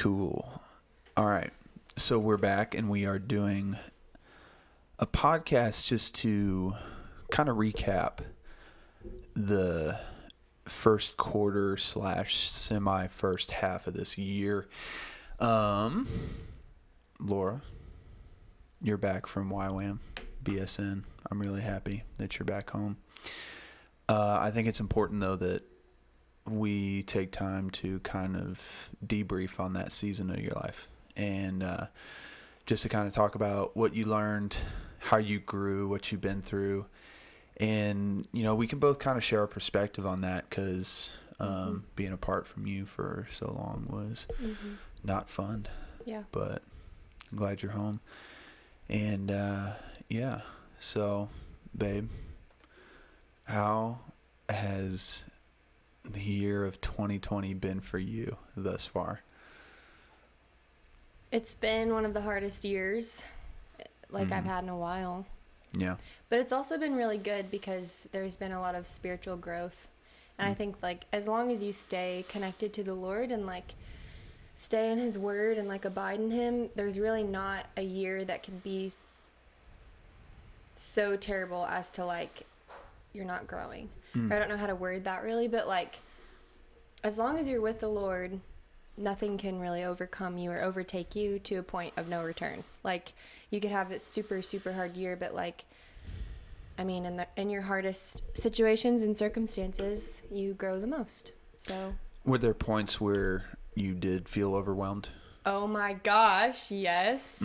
Cool. All right. So we're back and we are doing a podcast just to kind of recap the first quarter / semi first half of this year. Laura, you're back from YWAM, BSN. I'm really happy that you're back home. I think it's important though that we take time to kind of debrief on that season of your life and just to kind of talk about what you learned, how you grew, what you've been through. And, you know, we can both kind of share our perspective on that because being apart from you for so long was not fun. Yeah. But I'm glad you're home. And, yeah. So, babe, how has the year of 2020 been for you thus far? It's been one of the hardest years I've had in a while. Yeah. But it's also been really good because there's been a lot of spiritual growth. And I think as long as you stay connected to the Lord and stay in his word and abide in him, there's really not a year that can be so terrible as to you're not growing. I don't know how to word that really, but as long as you're with the Lord, nothing can really overcome you or overtake you to a point of no return. You could have a super, super hard year, but in your hardest situations and circumstances, you grow the most. So, were there points where you did feel overwhelmed? Oh my gosh, yes.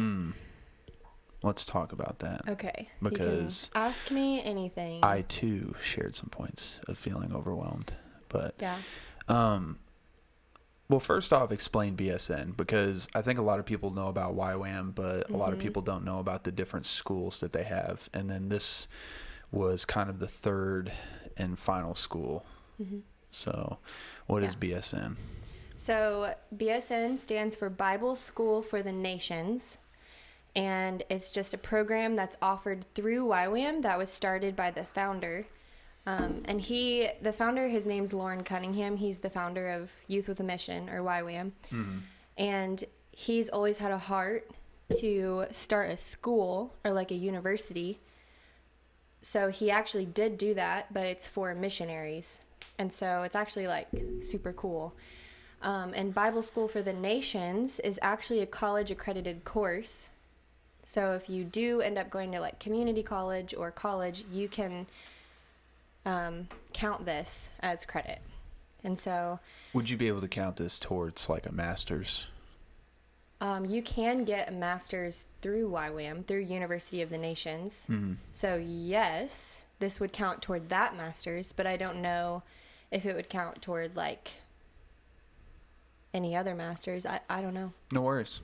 Let's talk about that. Okay. Because you can ask me anything. I too shared some points of feeling overwhelmed. But yeah. Well, first off, explain BSN, because I think a lot of people know about YWAM, but a lot of people don't know about the different schools that they have. And then this was kind of the third and final school. So what is BSN? So BSN stands for Bible School for the Nations. And it's just a program that's offered through YWAM that was started by the founder. And the founder, his name's Lauren Cunningham. He's the founder of Youth with a Mission, or YWAM. And he's always had a heart to start a school or a university. So he actually did do that, but it's for missionaries. And so it's actually super cool. And Bible School for the Nations is actually a college accredited course. So if you do end up going to community college or college, you can count this as credit. And so would you be able to count this towards a master's? You can get a master's through YWAM, through University of the Nations. So yes, this would count toward that master's, but I don't know if it would count toward any other master's. I don't know. No worries.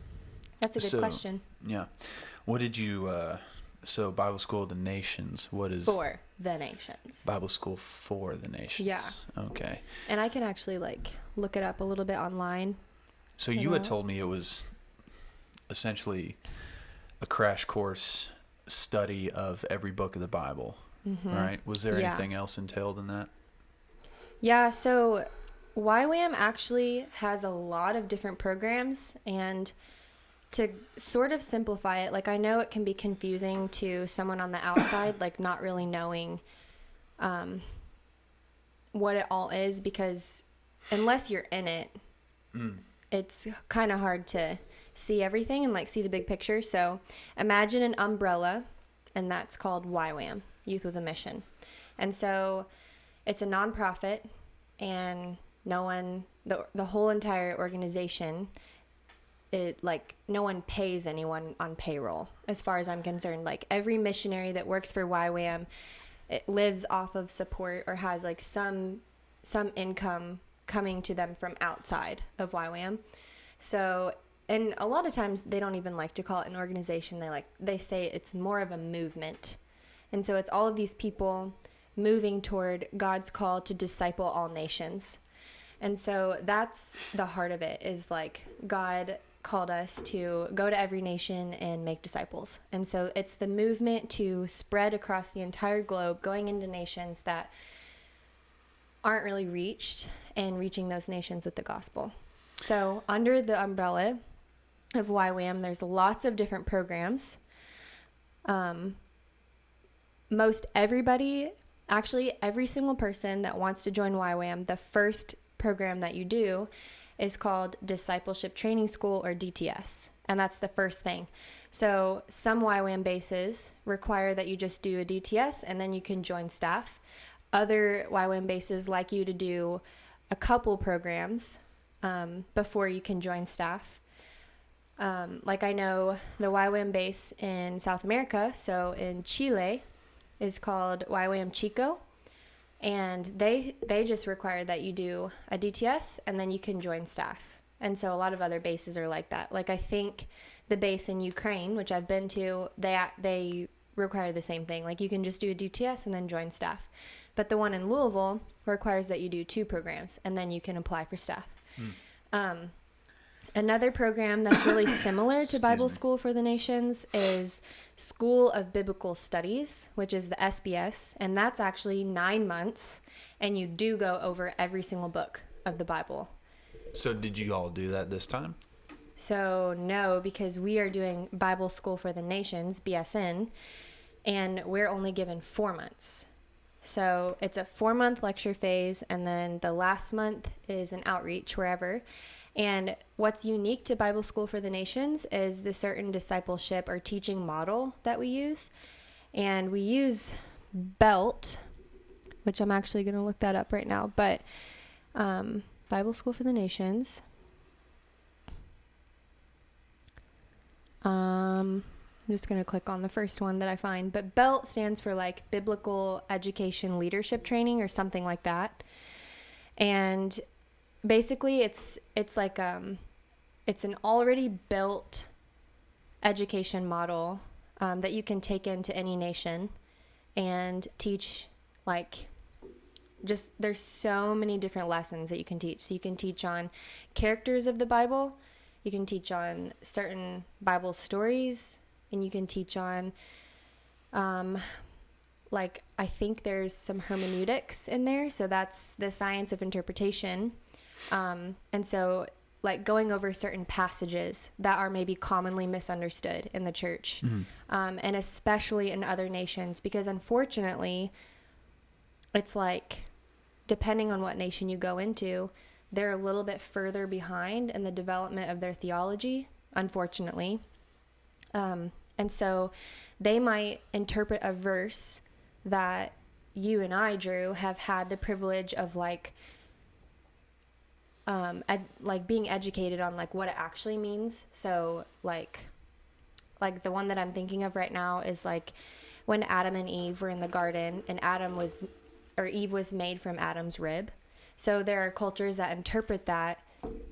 That's a good question. Yeah. What did you, so Bible School of the Nations, what is? For the Nations. Bible School for the Nations. Yeah. Okay. And I can actually look it up a little bit online. So you had told me it was essentially a crash course study of every book of the Bible, right? Was there anything else entailed in that? Yeah, so YWAM actually has a lot of different programs, and to sort of simplify it, I know it can be confusing to someone on the outside, not really knowing what it all is, because unless you're in it, it's kind of hard to see everything and see the big picture. So imagine an umbrella, and that's called YWAM, Youth with a Mission. And so it's a nonprofit, and the whole entire organization, no one pays anyone on payroll as far as I'm concerned. Every missionary that works for YWAM, it lives off of support or has some income coming to them from outside of YWAM. So, and a lot of times they don't even like to call it an organization. They say it's more of a movement. And so it's all of these people moving toward God's call to disciple all nations. And so that's the heart of it, is God called us to go to every nation and make disciples. And so it's the movement to spread across the entire globe, going into nations that aren't really reached, and reaching those nations with the gospel. So under the umbrella of YWAM, there's lots of different programs. Most everybody, actually every single person that wants to join YWAM, the first program that you do is called Discipleship Training School, or DTS. And that's the first thing. So some YWAM bases require that you just do a DTS and then you can join staff. Other YWAM bases like you to do a couple programs before you can join staff. Like I know the YWAM base in South America, so in Chile, is called YWAM Chico. And they just require that you do a DTS and then you can join staff. And so a lot of other bases are like that. Like I think the base in Ukraine, which I've been to, they require the same thing. Like you can just do a DTS and then join staff. But the one in Louisville requires that you do 2 programs and then you can apply for staff. Another program that's really similar to Bible School for the Nations is School of Biblical Studies, which is the SBS, and that's actually 9 months, and you do go over every single book of the Bible. So did you all do that this time? So no, because we are doing Bible School for the Nations, BSN, and we're only given 4 months. So it's a 4-month lecture phase, and then the last month is an outreach wherever. And what's unique to Bible School for the Nations is the certain discipleship or teaching model that we use. And we use BELT, which I'm actually going to look that up right now. But Bible School for the Nations. I'm just going to click on the first one that I find. But BELT stands for like Biblical Education Leadership Training or something like that. And basically it's like it's an already built education model that you can take into any nation and teach. Like just there's so many different lessons that you can teach. So you can teach on characters of the Bible, you can teach on certain Bible stories, and you can teach on like I think there's some hermeneutics in there, so that's the science of interpretation. And so like going over certain passages that are maybe commonly misunderstood in the church, and especially in other nations, because unfortunately it's like, depending on what nation you go into, they're a little bit further behind in the development of their theology, unfortunately. And so they might interpret a verse that you and I, Drew, have had the privilege of like being educated on like what it actually means. So like the one that I'm thinking of right now is like when Adam and Eve were in the garden and Eve was made from Adam's rib. So there are cultures that interpret that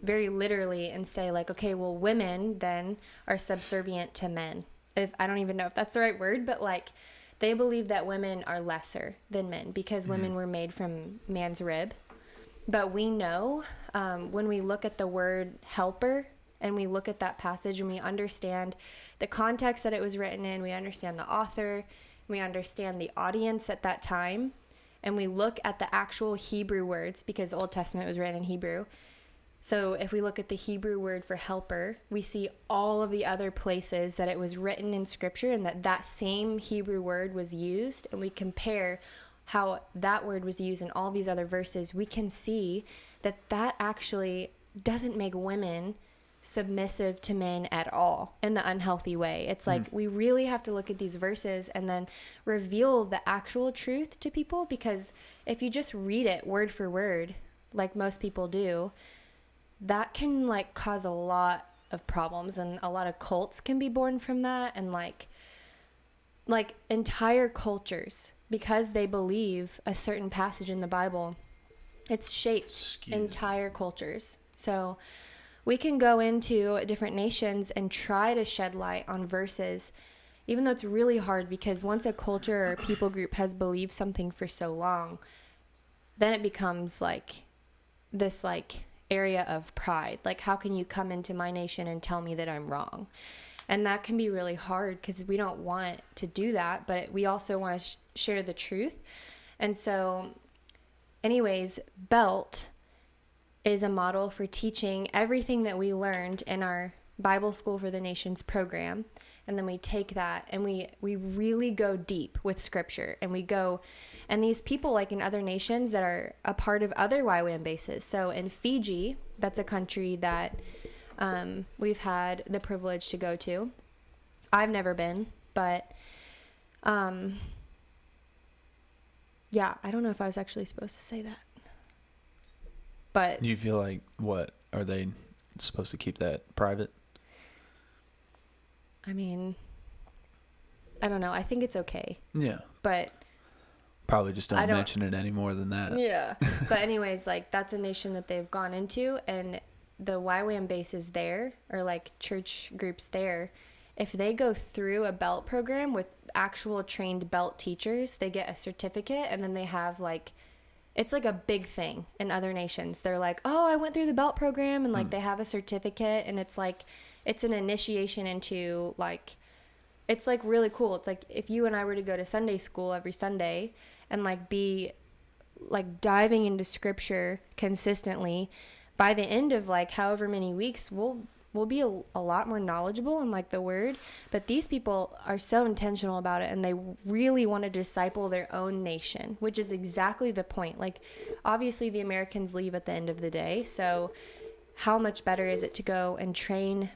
very literally and say like, okay, well, women then are subservient to men. If I don't even know if that's the right word, but like they believe that women are lesser than men because women were made from man's rib. But we know when we look at the word helper and we look at that passage and we understand the context that it was written in, we understand the author, we understand the audience at that time, and we look at the actual Hebrew words because the Old Testament was written in Hebrew. So if we look at the Hebrew word for helper, we see all of the other places that it was written in Scripture and that same Hebrew word was used, and we compare how that word was used in all these other verses, we can see that actually doesn't make women submissive to men at all in the unhealthy way. It's like we really have to look at these verses and then reveal the actual truth to people, because if you just read it word for word, like most people do, that can like cause a lot of problems, and a lot of cults can be born from that, and like entire cultures, because they believe a certain passage in the Bible, it's shaped entire cultures. So we can go into different nations and try to shed light on verses, even though it's really hard, because once a culture or people group has believed something for so long, then it becomes like this like area of pride. Like, how can you come into my nation and tell me that I'm wrong? And that can be really hard because we don't want to do that, but we also want to share the truth. And so anyways, BELT is a model for teaching everything that we learned in our Bible School for the Nations program. And then we take that and we really go deep with scripture, and we go, and these people, like in other nations that are a part of other YWAM bases. So in Fiji, that's a country that we've had the privilege to go to. I've never been, but yeah, I don't know if I was actually supposed to say that. But you feel like, what, are they supposed to keep that private? I mean, I don't know. I think it's okay. Yeah. But probably just don't mention it any more than that. Yeah. But anyways, like, that's a nation that they've gone into, and the YWAM bases there, or like church groups there, if they go through a belt program with actual trained belt teachers, they get a certificate, and then they have like, it's like a big thing in other nations. They're like, oh, I went through the belt program, and like they have a certificate, and it's like, it's an initiation into like, it's like really cool. It's like if you and I were to go to Sunday school every Sunday and like be like diving into scripture consistently, by the end of like however many weeks, we'll be a lot more knowledgeable in like the word. But these people are so intentional about it, and they really want to disciple their own nation, which is exactly the point. Like, obviously the Americans leave at the end of the day, so how much better is it to go and train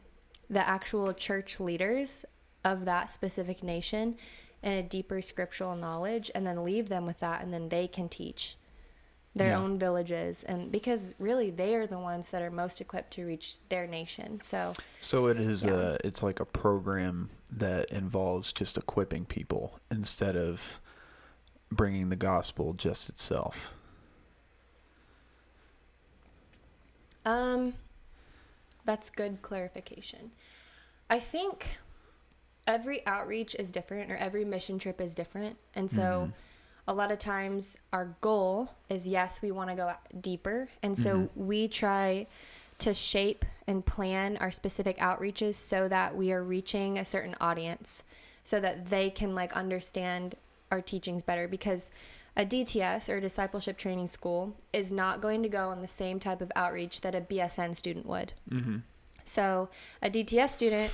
the actual church leaders of that specific nation in a deeper scriptural knowledge, and then leave them with that, and then they can teach their own villages, and because really they are the ones that are most equipped to reach their nation. So it is it's like a program that involves just equipping people instead of bringing the gospel just itself. That's good clarification. I think every outreach is different, or every mission trip is different. And so a lot of times our goal is, yes, we want to go deeper. And so we try to shape and plan our specific outreaches so that we are reaching a certain audience, so that they can like understand our teachings better. Because a DTS, or discipleship training school, is not going to go on the same type of outreach that a BSN student would. So a DTS student,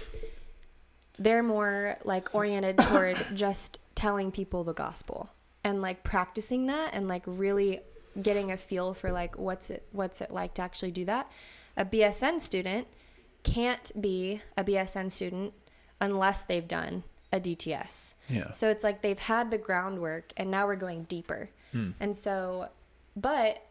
they're more like oriented toward just telling people the gospel and like practicing that, and like really getting a feel for like what's it like to actually do that. A BSN student can't be a BSN student unless they've done a DTS. Yeah. So it's like they've had the groundwork, and now we're going deeper. And so, but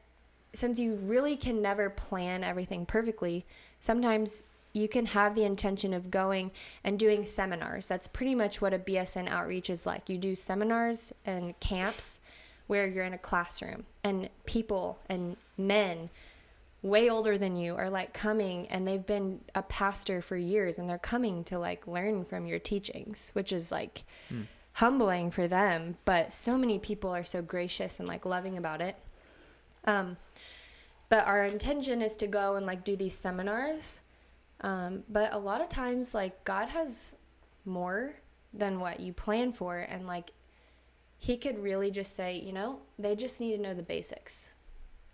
since you really can never plan everything perfectly, sometimes you can have the intention of going and doing seminars. That's pretty much what a BSN outreach is like. You do seminars and camps where you're in a classroom, and people and men way older than you are like coming, and they've been a pastor for years, and they're coming to like learn from your teachings, which is like humbling for them. But so many people are so gracious and like loving about it. But our intention is to go and like do these seminars. But a lot of times, like, God has more than what you plan for. And like, he could really just say, you know, they just need to know the basics.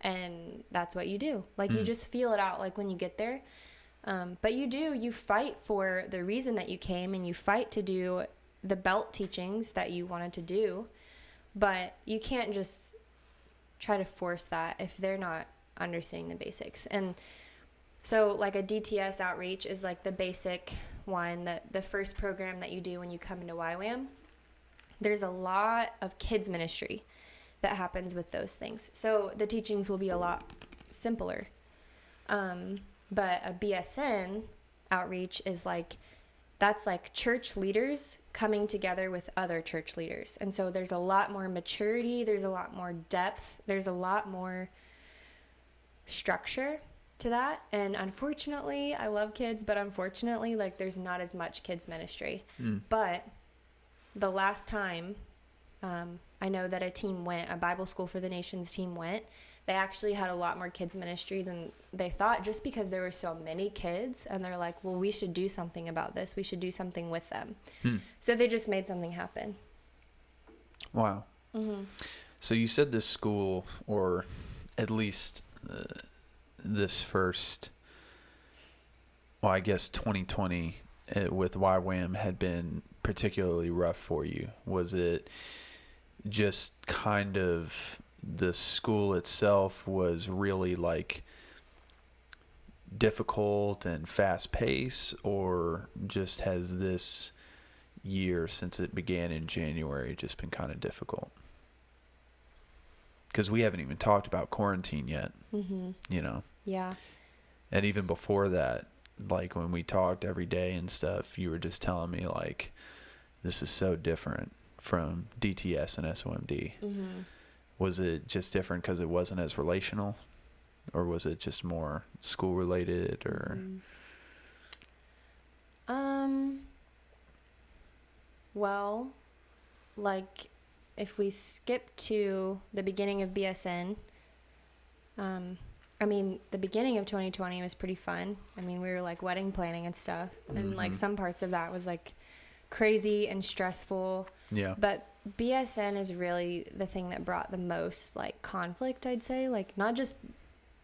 And that's what you do. Like, you just feel it out, like, when you get there. But you fight for the reason that you came, and you fight to do the belt teachings that you wanted to do. But you can't just try to force that if they're not understanding the basics. And so like a DTS outreach is like the basic one, that the first program that you do when you come into YWAM. There's a lot of kids ministry that happens with those things. So the teachings will be a lot simpler. But a BSN outreach is like, that's like church leaders coming together with other church leaders. And so there's a lot more maturity, there's a lot more depth, there's a lot more structure to that. And unfortunately, I love kids, but unfortunately, like, there's not as much kids ministry. But the last time I know that a Bible School for the Nations team went, they actually had a lot more kids ministry than they thought, just because there were so many kids, and they're like, well, we should do something about this. We should do something with them. So they just made something happen. Wow. So you said this school, or at least this first, well, I guess 2020 with YWAM had been particularly rough for you? Was it just kind of the school itself was really like difficult and fast paced, or just has this year since it began in January just been kind of difficult? Because we haven't even talked about quarantine yet, you know? Yeah. And even before that, like when we talked every day and stuff, you were just telling me like, this is so different from DTS and SOMD. Was it just different because it wasn't as relational, or was it just more school related, or? Well, like if we skip to the beginning of BSN, I mean, the beginning of 2020 was pretty fun. I mean, we were like wedding planning and stuff, and like some parts of that was like crazy and stressful. Yeah. But BSN is really the thing that brought the most like conflict, I'd say, like not just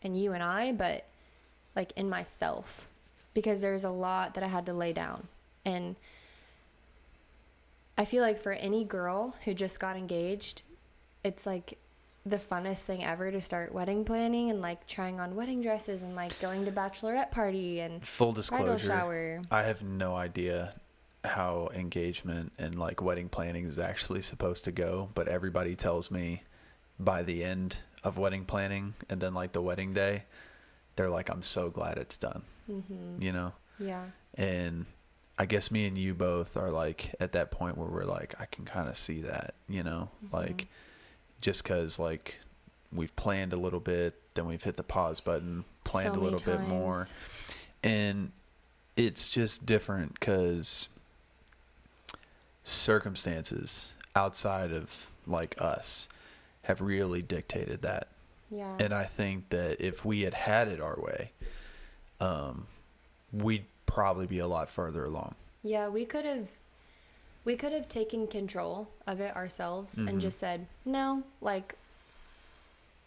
in you and I, but like in myself, because there's a lot that I had to lay down. And I feel like for any girl who just got engaged, it's like the funnest thing ever to start wedding planning and like trying on wedding dresses and like going to bachelorette party and Full bridal disclosure, shower. I have no idea how engagement and like wedding planning is actually supposed to go, but everybody tells me by the end of wedding planning and then like the wedding day, they're like, I'm so glad it's done. You know? Yeah. And I guess me and you both are like at that point where we're like, I can kind of see that, you know, like just because like we've planned a little bit, then we've hit the pause button, planned So a little many bit more. times. And it's just different because circumstances outside of like us have really dictated that. Yeah. And I think that if we had had it our way, we'd probably be a lot further along. Yeah, we could have taken control of it ourselves and just said, no, like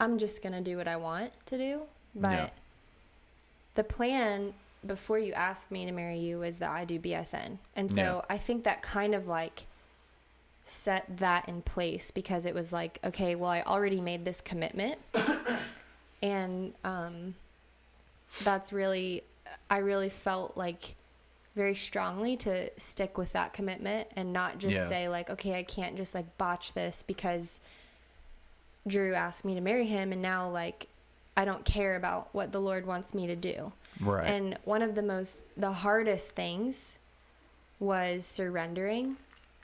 I'm just going to do what I want to do. But the plan before you asked me to marry you was that I do BSN. And so I think that kind of like set that in place, because it was like, okay, well, I already made this commitment. And that's really, I really felt like very strongly to stick with that commitment and not just say like, okay, I can't just like botch this because Drew asked me to marry him and now like I don't care about what the Lord wants me to do. Right. And one of the hardest things was surrendering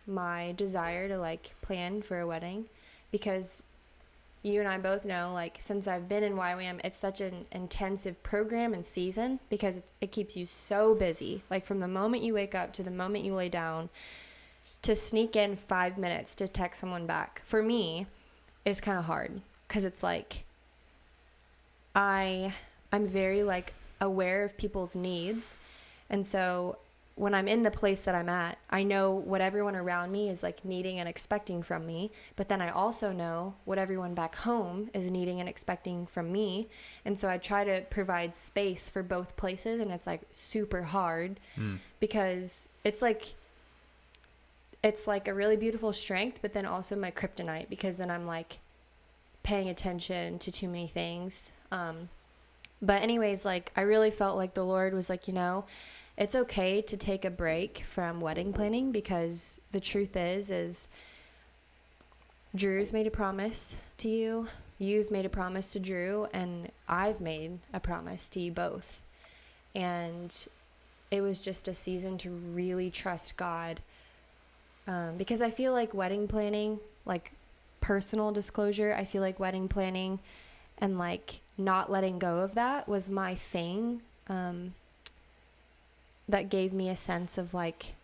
my desire to like plan for a wedding, because you and I both know, like, since I've been in YWAM, it's such an intensive program and season because it keeps you so busy. Like, from the moment you wake up to the moment you lay down, to sneak in 5 minutes to text someone back, for me, is kind of hard because it's like I'm very, like, aware of people's needs. And so when I'm in the place that I'm at, I know what everyone around me is like needing and expecting from me, but then I also know what everyone back home is needing and expecting from me. And so I try to provide space for both places, and it's like super hard because it's like a really beautiful strength, but then also my kryptonite, because then I'm like paying attention to too many things. But anyways, like I really felt like the Lord was like, you know, it's okay to take a break from wedding planning, because the truth is Drew's made a promise to you, you've made a promise to Drew, and I've made a promise to you both. And it was just a season to really trust God, because I feel like wedding planning, like personal disclosure, I feel like wedding planning and like not letting go of that was my thing. That gave me a sense of like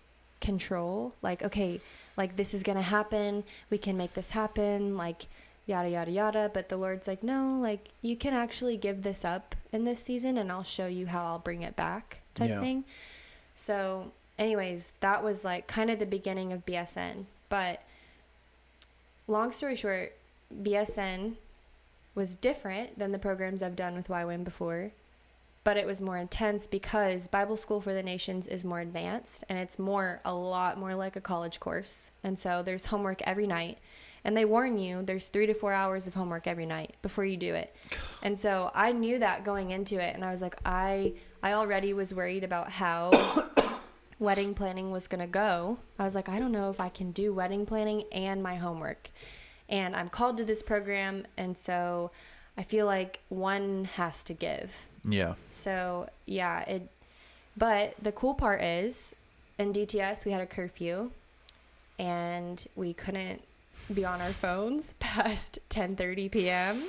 control, like, okay, like this is gonna happen, we can make this happen, like yada yada yada. But the Lord's like, no, like you can actually give this up in this season and I'll show you how I'll bring it back, type thing. So anyways, that was like kind of the beginning of BSN. But long story short, BSN was different than the programs I've done with YWAM before, but it was more intense because Bible School for the Nations is more advanced, and it's a lot more like a college course. And so there's homework every night, and they warn you there's 3 to 4 hours of homework every night before you do it. And so I knew that going into it, and I was like, I already was worried about how wedding planning was going to go. I was like, I don't know if I can do wedding planning and my homework. And I'm called to this program, and so I feel like one has to give. Yeah. So, yeah, but the cool part is in DTS we had a curfew, and we couldn't be on our phones past 10:30 p.m.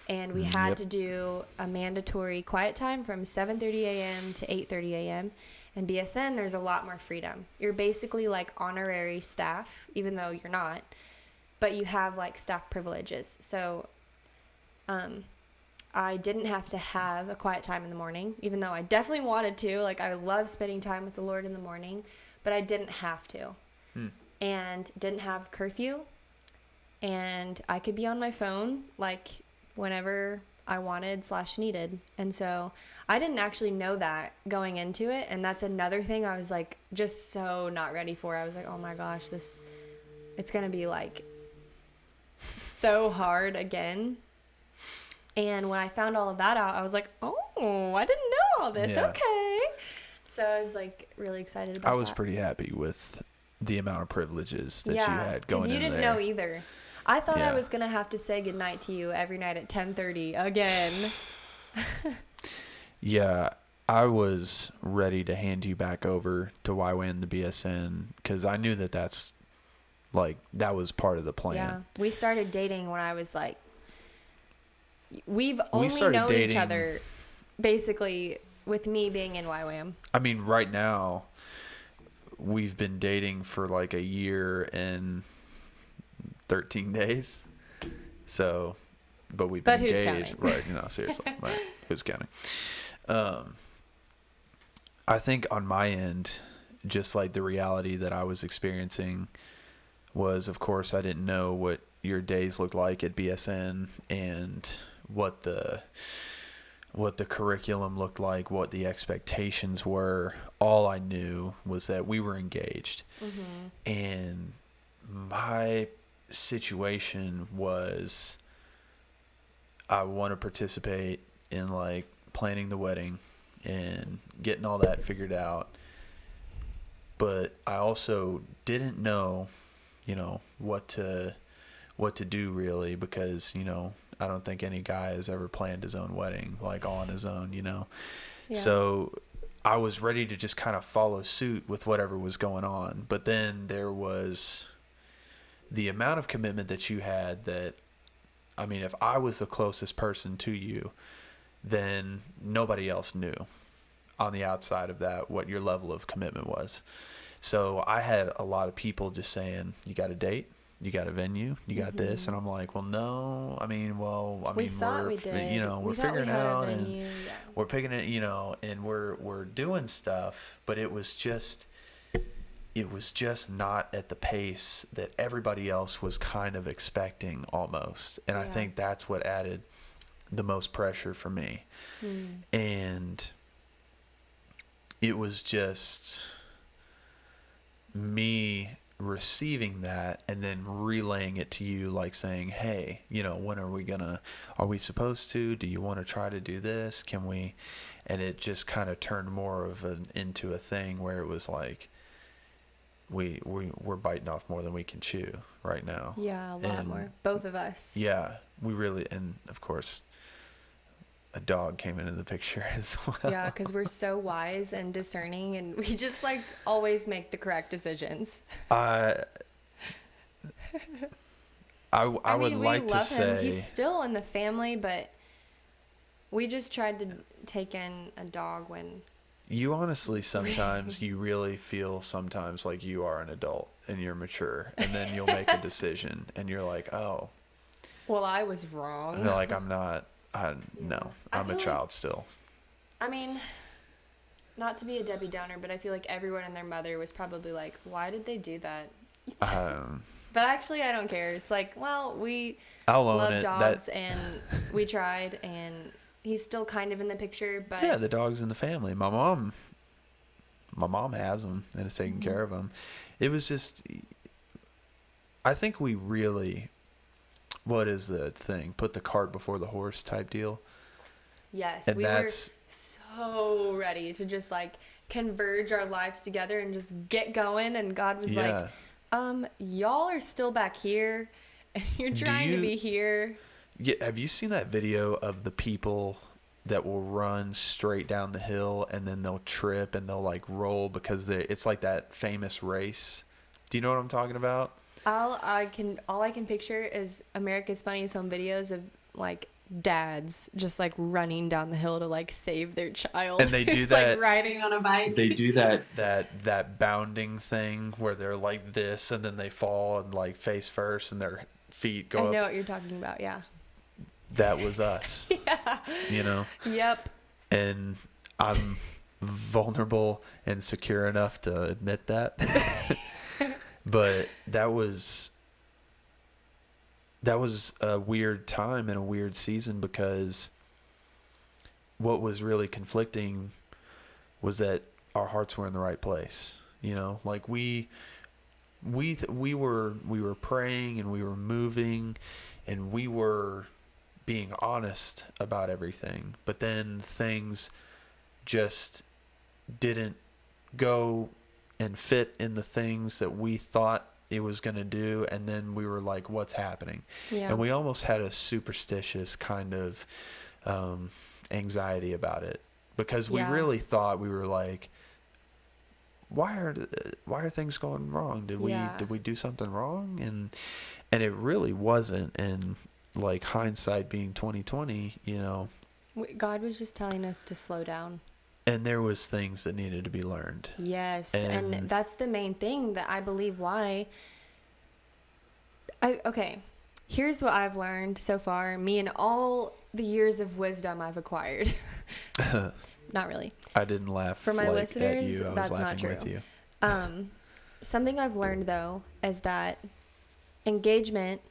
and we had to do a mandatory quiet time from 7:30 a.m. to 8:30 a.m. In BSN, there's a lot more freedom. You're basically like honorary staff, even though you're not, but you have like staff privileges. So I didn't have to have a quiet time in the morning, even though I definitely wanted to. Like, I love spending time with the Lord in the morning, but I didn't have to. And didn't have curfew, and I could be on my phone like whenever I wanted / needed. And so I didn't actually know that going into it, and that's another thing I was like just so not ready for. I was like, oh my gosh, it's gonna be like so hard again. And when I found all of that out, I was like, oh, I didn't know all this. Yeah. Okay. So I was like really excited about that. I was pretty happy with the amount of privileges that you had going in there. Because you didn't know either. I thought I was going to have to say goodnight to you every night at 10:30 again. Yeah, I was ready to hand you back over to YWAM the BSN because I knew that was part of the plan. Yeah, we started dating when I was like, we've only known each other basically with me being in YWAM. I mean, right now, we've been dating for like a year and 13 days. So, but we've been engaged. Right, seriously. Right, who's counting? I think on my end, just like the reality that I was experiencing was, of course, I didn't know what your days looked like at BSN and what the curriculum looked like, what the expectations were. All I knew was that we were engaged. Mm-hmm. And my situation was I want to participate in like planning the wedding and getting all that figured out. But I also didn't know, what to do really, because, I don't think any guy has ever planned his own wedding, like on his own, Yeah. So I was ready to just kind of follow suit with whatever was going on. But then there was the amount of commitment that you had that, I mean, if I was the closest person to you, then nobody else knew on the outside of that what your level of commitment was. So I had a lot of people just saying, you got a date? You got a venue? You got this? And I'm like, well, no. We thought we did. We're figuring it out, and we're picking it, and we're doing stuff, but it was just not at the pace that everybody else was kind of expecting almost. And I think that's what added the most pressure for me. And it was just me receiving that and then relaying it to you, like saying, hey, when are we supposed to, do you want to try to do this, can we? And it just kind of turned more of into a thing where it was like we're biting off more than we can chew right now. Yeah, a lot more, both of us. Yeah, we really, and of course a dog came into the picture as well. Yeah, because we're so wise and discerning, and we just like always make the correct decisions. I would like to say him. He's still in the family, but we just tried to take in a dog when you honestly sometimes you really feel sometimes like you are an adult and you're mature, and then you'll make a decision and you're like, oh, well, I was wrong. And they're like, I'm not. No, I'm a child still. I mean, not to be a Debbie Downer, but I feel like everyone and their mother was probably like, why did they do that? But actually, I don't care. It's like, well, we I'll own love it. dogs, and we tried, and he's still kind of in the picture. But yeah, the dog's in the family. My mom has them and is taking care of them. It was just, I think we really, what is the thing? Put the cart before the horse type deal. yes, And we were that's, so ready to just like converge our lives together and just get going. And God was yeah. like, y'all are still back here, and you're trying to be here. Yeah, have you seen that video of the people that will run straight down the hill and then they'll trip and they'll like roll because it's like that famous race? Do you know what I'm talking about? All I can picture is America's Funniest Home Videos of like dads just like running down the hill to like save their child. And they do it's that like riding on a bike. They do that bounding thing where they're like this and then they fall and like face first and their feet go up. I know what you're talking about. Yeah. That was us. Yeah. You know? Yep. And I'm vulnerable and secure enough to admit that. But that was a weird time and a weird season, because what was really conflicting was that our hearts were in the right place. You know, like we were praying and we were moving and we were being honest about everything, but then things just didn't go and fit in the things that we thought it was going to do, and then we were like, what's happening? Yeah. And we almost had a superstitious kind of anxiety about it, because we really thought, we were like, why are things going wrong? Did we do something wrong? And it really wasn't. And like hindsight being 2020, you know, God was just telling us to slow down. And there was things that needed to be learned. Yes, and that's the main thing that I believe why. Okay, here's what I've learned so far, me and all the years of wisdom I've acquired. Not really. I didn't laugh for my listeners. at you. I that's was not true. with you. Something I've learned though is that engagement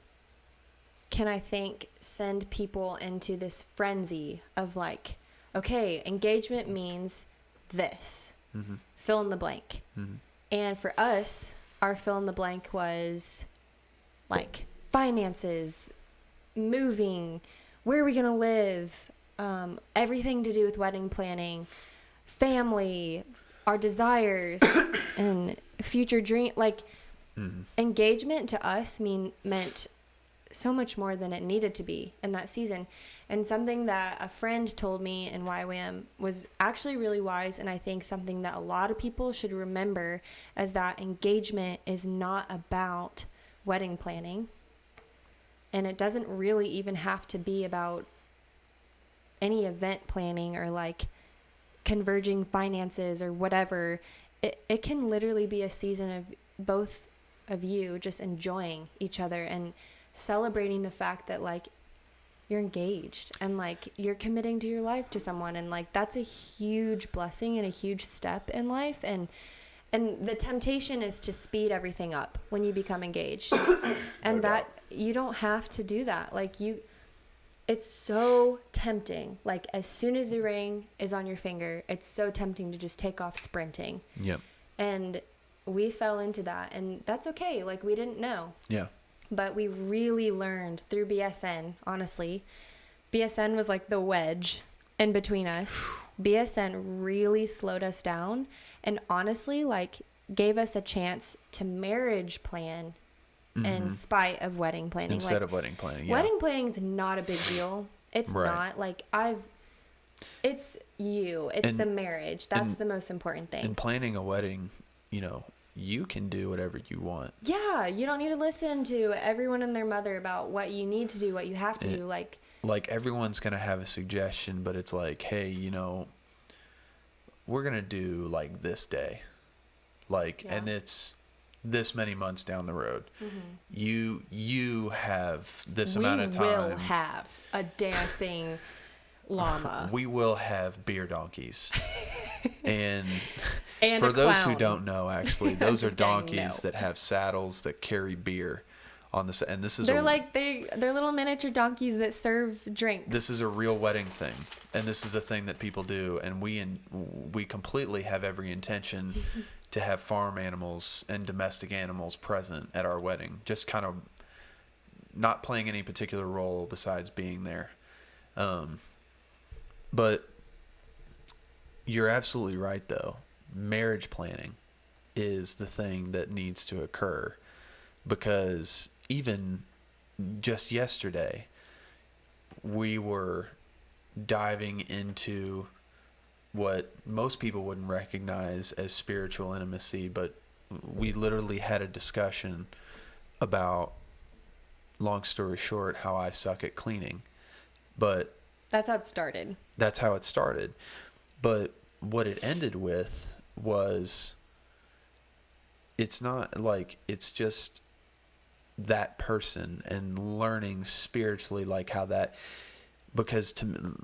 can, I think, send people into this frenzy of like, okay, engagement means this. Mm-hmm. Fill in the blank. Mm-hmm. And for us, our fill in the blank was like finances, moving, where are we going to live, everything to do with wedding planning, family, our desires, and future dream. Like, engagement to us meant so much more than it needed to be in that season. And something that a friend told me in YWAM was actually really wise, and I think something that a lot of people should remember, is that engagement is not about wedding planning, and it doesn't really even have to be about any event planning or like converging finances or whatever. It can literally be a season of both of you just enjoying each other and celebrating the fact that like you're engaged and like you're committing to your life to someone, and like that's a huge blessing and a huge step in life. And the temptation is to speed everything up when you become engaged. And that you don't have to do that. Like it's so tempting. Like as soon as the ring is on your finger, it's so tempting to just take off sprinting. Yep. And we fell into that, and that's okay. Like we didn't know. Yeah. But we really learned through BSN, honestly. BSN was like the wedge in between us. BSN really slowed us down and honestly like gave us a chance to marriage plan in spite of wedding planning. Instead like, of wedding planning, yeah. Wedding planning is not a big deal. It's right. not. Like it's you. It's the marriage. That's the most important thing. In planning a wedding, you know, you can do whatever you want. Yeah, you don't need to listen to everyone and their mother about what you need to do, what you have to do. Like everyone's going to have a suggestion, but it's like, hey, you know, we're going to do like this day. Like, and it's this many months down the road. Mm-hmm. You have this amount of time. We will have a dancing llama. We will have beer donkeys. And for those who don't know, actually, those are donkeys that have saddles that carry beer. on this. And this is they're little miniature donkeys that serve drinks. This is a real wedding thing, and this is a thing that people do, and we completely have every intention to have farm animals and domestic animals present at our wedding, just kind of not playing any particular role besides being there. But you're absolutely right, though. Marriage planning is the thing that needs to occur, because even just yesterday, we were diving into what most people wouldn't recognize as spiritual intimacy, but we literally had a discussion about, long story short, how I suck at cleaning. But that's how it started. That's how it started. But what it ended with was, it's not like, it's just that person and learning spiritually, like how that, because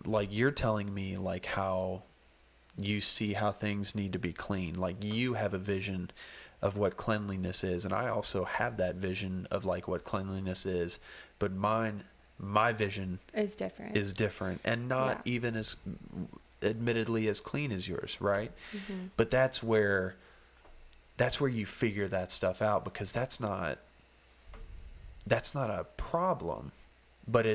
like you're telling me like how you see how things need to be clean. Like you have a vision of what cleanliness is, and I also have that vision of like what cleanliness is, but my vision is different and not even as admittedly as clean as yours, right? Mm-hmm. But that's where you figure that stuff out, because that's not a problem, but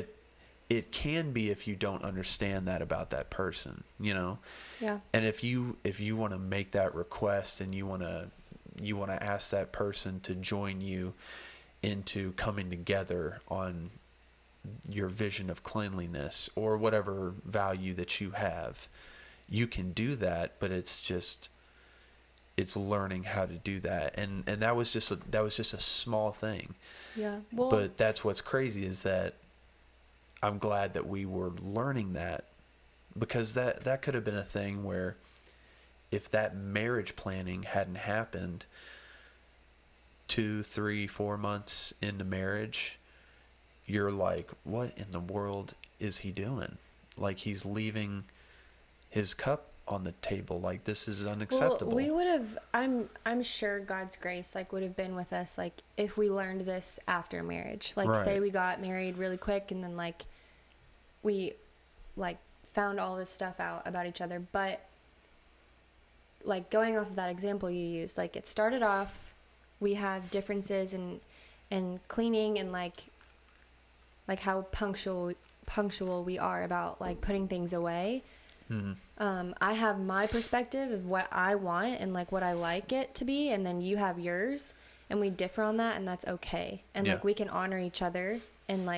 it can be if you don't understand that about that person, you know? Yeah. And if you want to make that request and you want to ask that person to join you into coming together on your vision of cleanliness or whatever value that you have, you can do that, but it's learning how to do that. And that was just a small thing. Yeah. Well, but that's what's crazy, is that I'm glad that we were learning that, because that could have been a thing where if that marriage planning hadn't happened 2, 3, 4 months into marriage, you're like, what in the world is he doing? Like, he's leaving his cup on the table. Like, this is unacceptable. Well, we would have, I'm sure God's grace would have been with us if we learned this after marriage. Right. Say we got married really quick and then we found all this stuff out about each other. But going off of that example you used, it started off, we have differences in cleaning and how punctual we are about putting things away. Mm-hmm. I have my perspective of what I want and what I like it to be, and then you have yours, and we differ on that, and that's okay. And we can honor each other and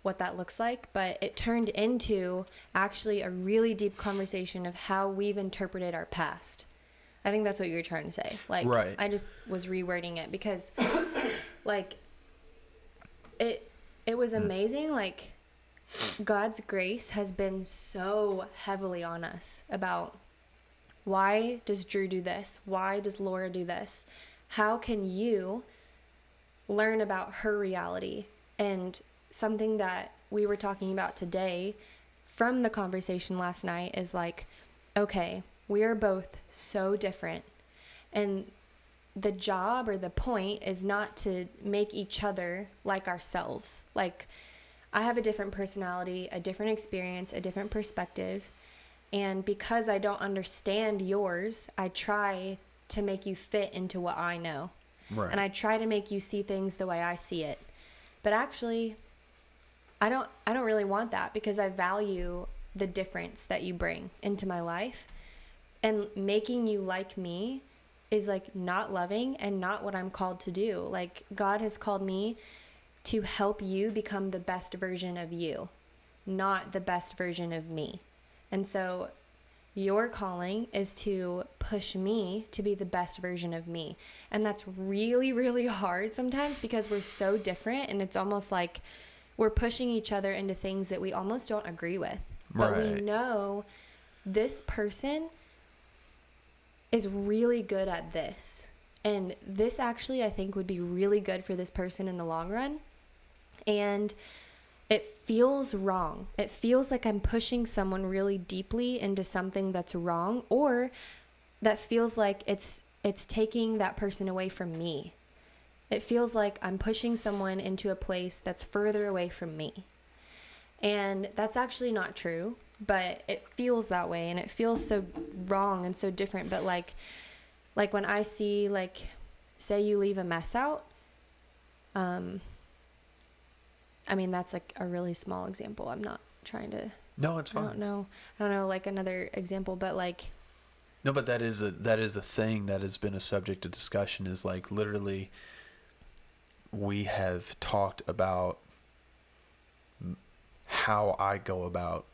what that looks like. But it turned into actually a really deep conversation of how we've interpreted our past. I think that's what you were trying to say. Right. I just was rewording it because it was amazing. God's grace has been so heavily on us about, why does Drew do this? Why does Laura do this? How can you learn about her reality? And something that we were talking about today from the conversation last night is okay, we are both so different. And the job or the point is not to make each other like ourselves. I have a different personality, a different experience, a different perspective. And because I don't understand yours, I try to make you fit into what I know. Right. And I try to make you see things the way I see it. But actually, I don't really want that, because I value the difference that you bring into my life. And making you like me is not loving and not what I'm called to do. God has called me to help you become the best version of you, not the best version of me. And so your calling is to push me to be the best version of me. And that's really, really hard sometimes, because we're so different, and it's almost like we're pushing each other into things that we almost don't agree with. But we know this person is really good at this. And this actually, I think, would be really good for this person in the long run. And it feels wrong. It feels like I'm pushing someone really deeply into something that's wrong, or that feels like it's taking that person away from me. It feels like I'm pushing someone into a place that's further away from me. And that's actually not true, but it feels that way, and it feels so wrong and so different. But like when I see, like, say you leave a mess out, I mean, that's like a really small example. I'm not trying to. No, it's fine. I don't know like another example, but like. No, but that is a thing that has been a subject of discussion, is like literally we have talked about how I go about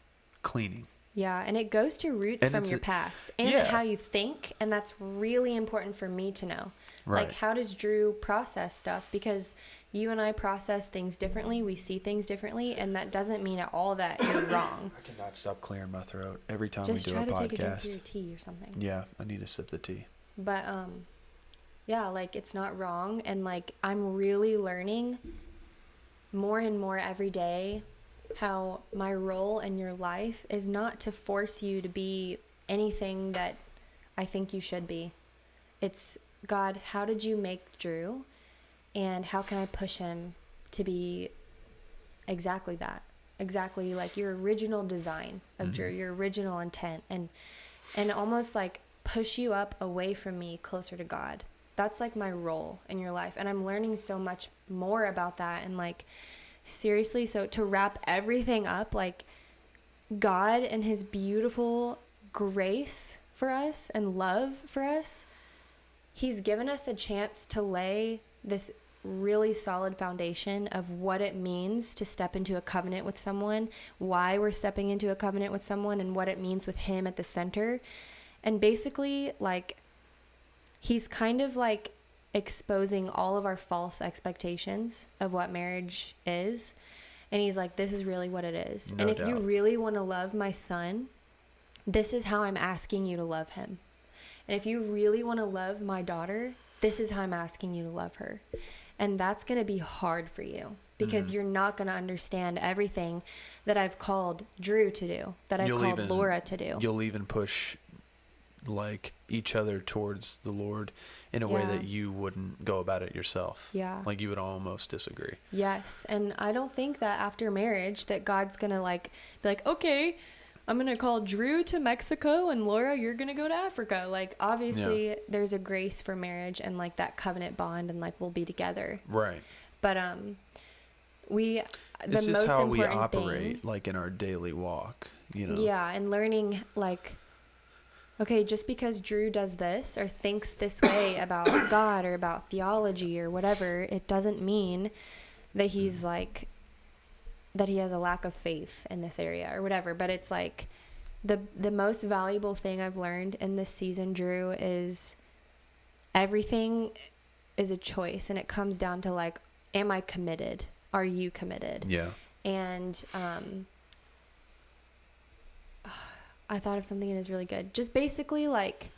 cleaning. Yeah, and it goes to roots And from your past and how you think, and that's really important for me to know. Right. Like, how does Drew process stuff? Because you and I process things differently, we see things differently, and that doesn't mean at all that you're wrong. I cannot stop clearing my throat every time Just we do a podcast. try to take a drink of your tea or something. Yeah, I need to sip the tea. But yeah, like, it's not wrong, and like, I'm really learning more and more every day how my role in your life is not to force you to be anything that I think you should be. It's, God, how did you make Drew? And how can I push him to be exactly that? Exactly like your original design of Drew, your original intent, and almost like push you up away from me, closer to God. That's like my role in your life. And I'm learning so much more about that. And like, seriously, so to wrap everything up, like, God and his beautiful grace for us and love for us, he's given us a chance to lay this really solid foundation of what it means to step into a covenant with someone, why we're stepping into a covenant with someone, and what it means with him at the center. And basically, like, he's kind of like exposing all of our false expectations of what marriage is. And he's like, this is really what it is. No and if doubt. you really want to love my son, this is how I'm asking you to love him. And if you really want to love my daughter, this is how I'm asking you to love her. And that's going to be hard for you, because you're not going to understand everything that I've called Drew to do, that I've called Laura to do. You'll even push like each other towards the Lord in a way that you wouldn't go about it yourself. Yeah. Like, you would almost disagree. Yes. And I don't think that after marriage that God's going to like be like, okay, I'm going to call Drew to Mexico and Laura, you're going to go to Africa. Like, obviously there's a grace for marriage and like that covenant bond, and like, we'll be together. Right. But this is how we operate, like, in our daily walk, you know? Yeah. And learning, like, okay, just because Drew does this or thinks this way about God or about theology or whatever, it doesn't mean that he's like, that he has a lack of faith in this area or whatever. But it's like the most valuable thing I've learned in this season, Drew, is everything is a choice, and it comes down to like, am I committed? Are you committed? Yeah. And I thought of something that is really good. Just basically like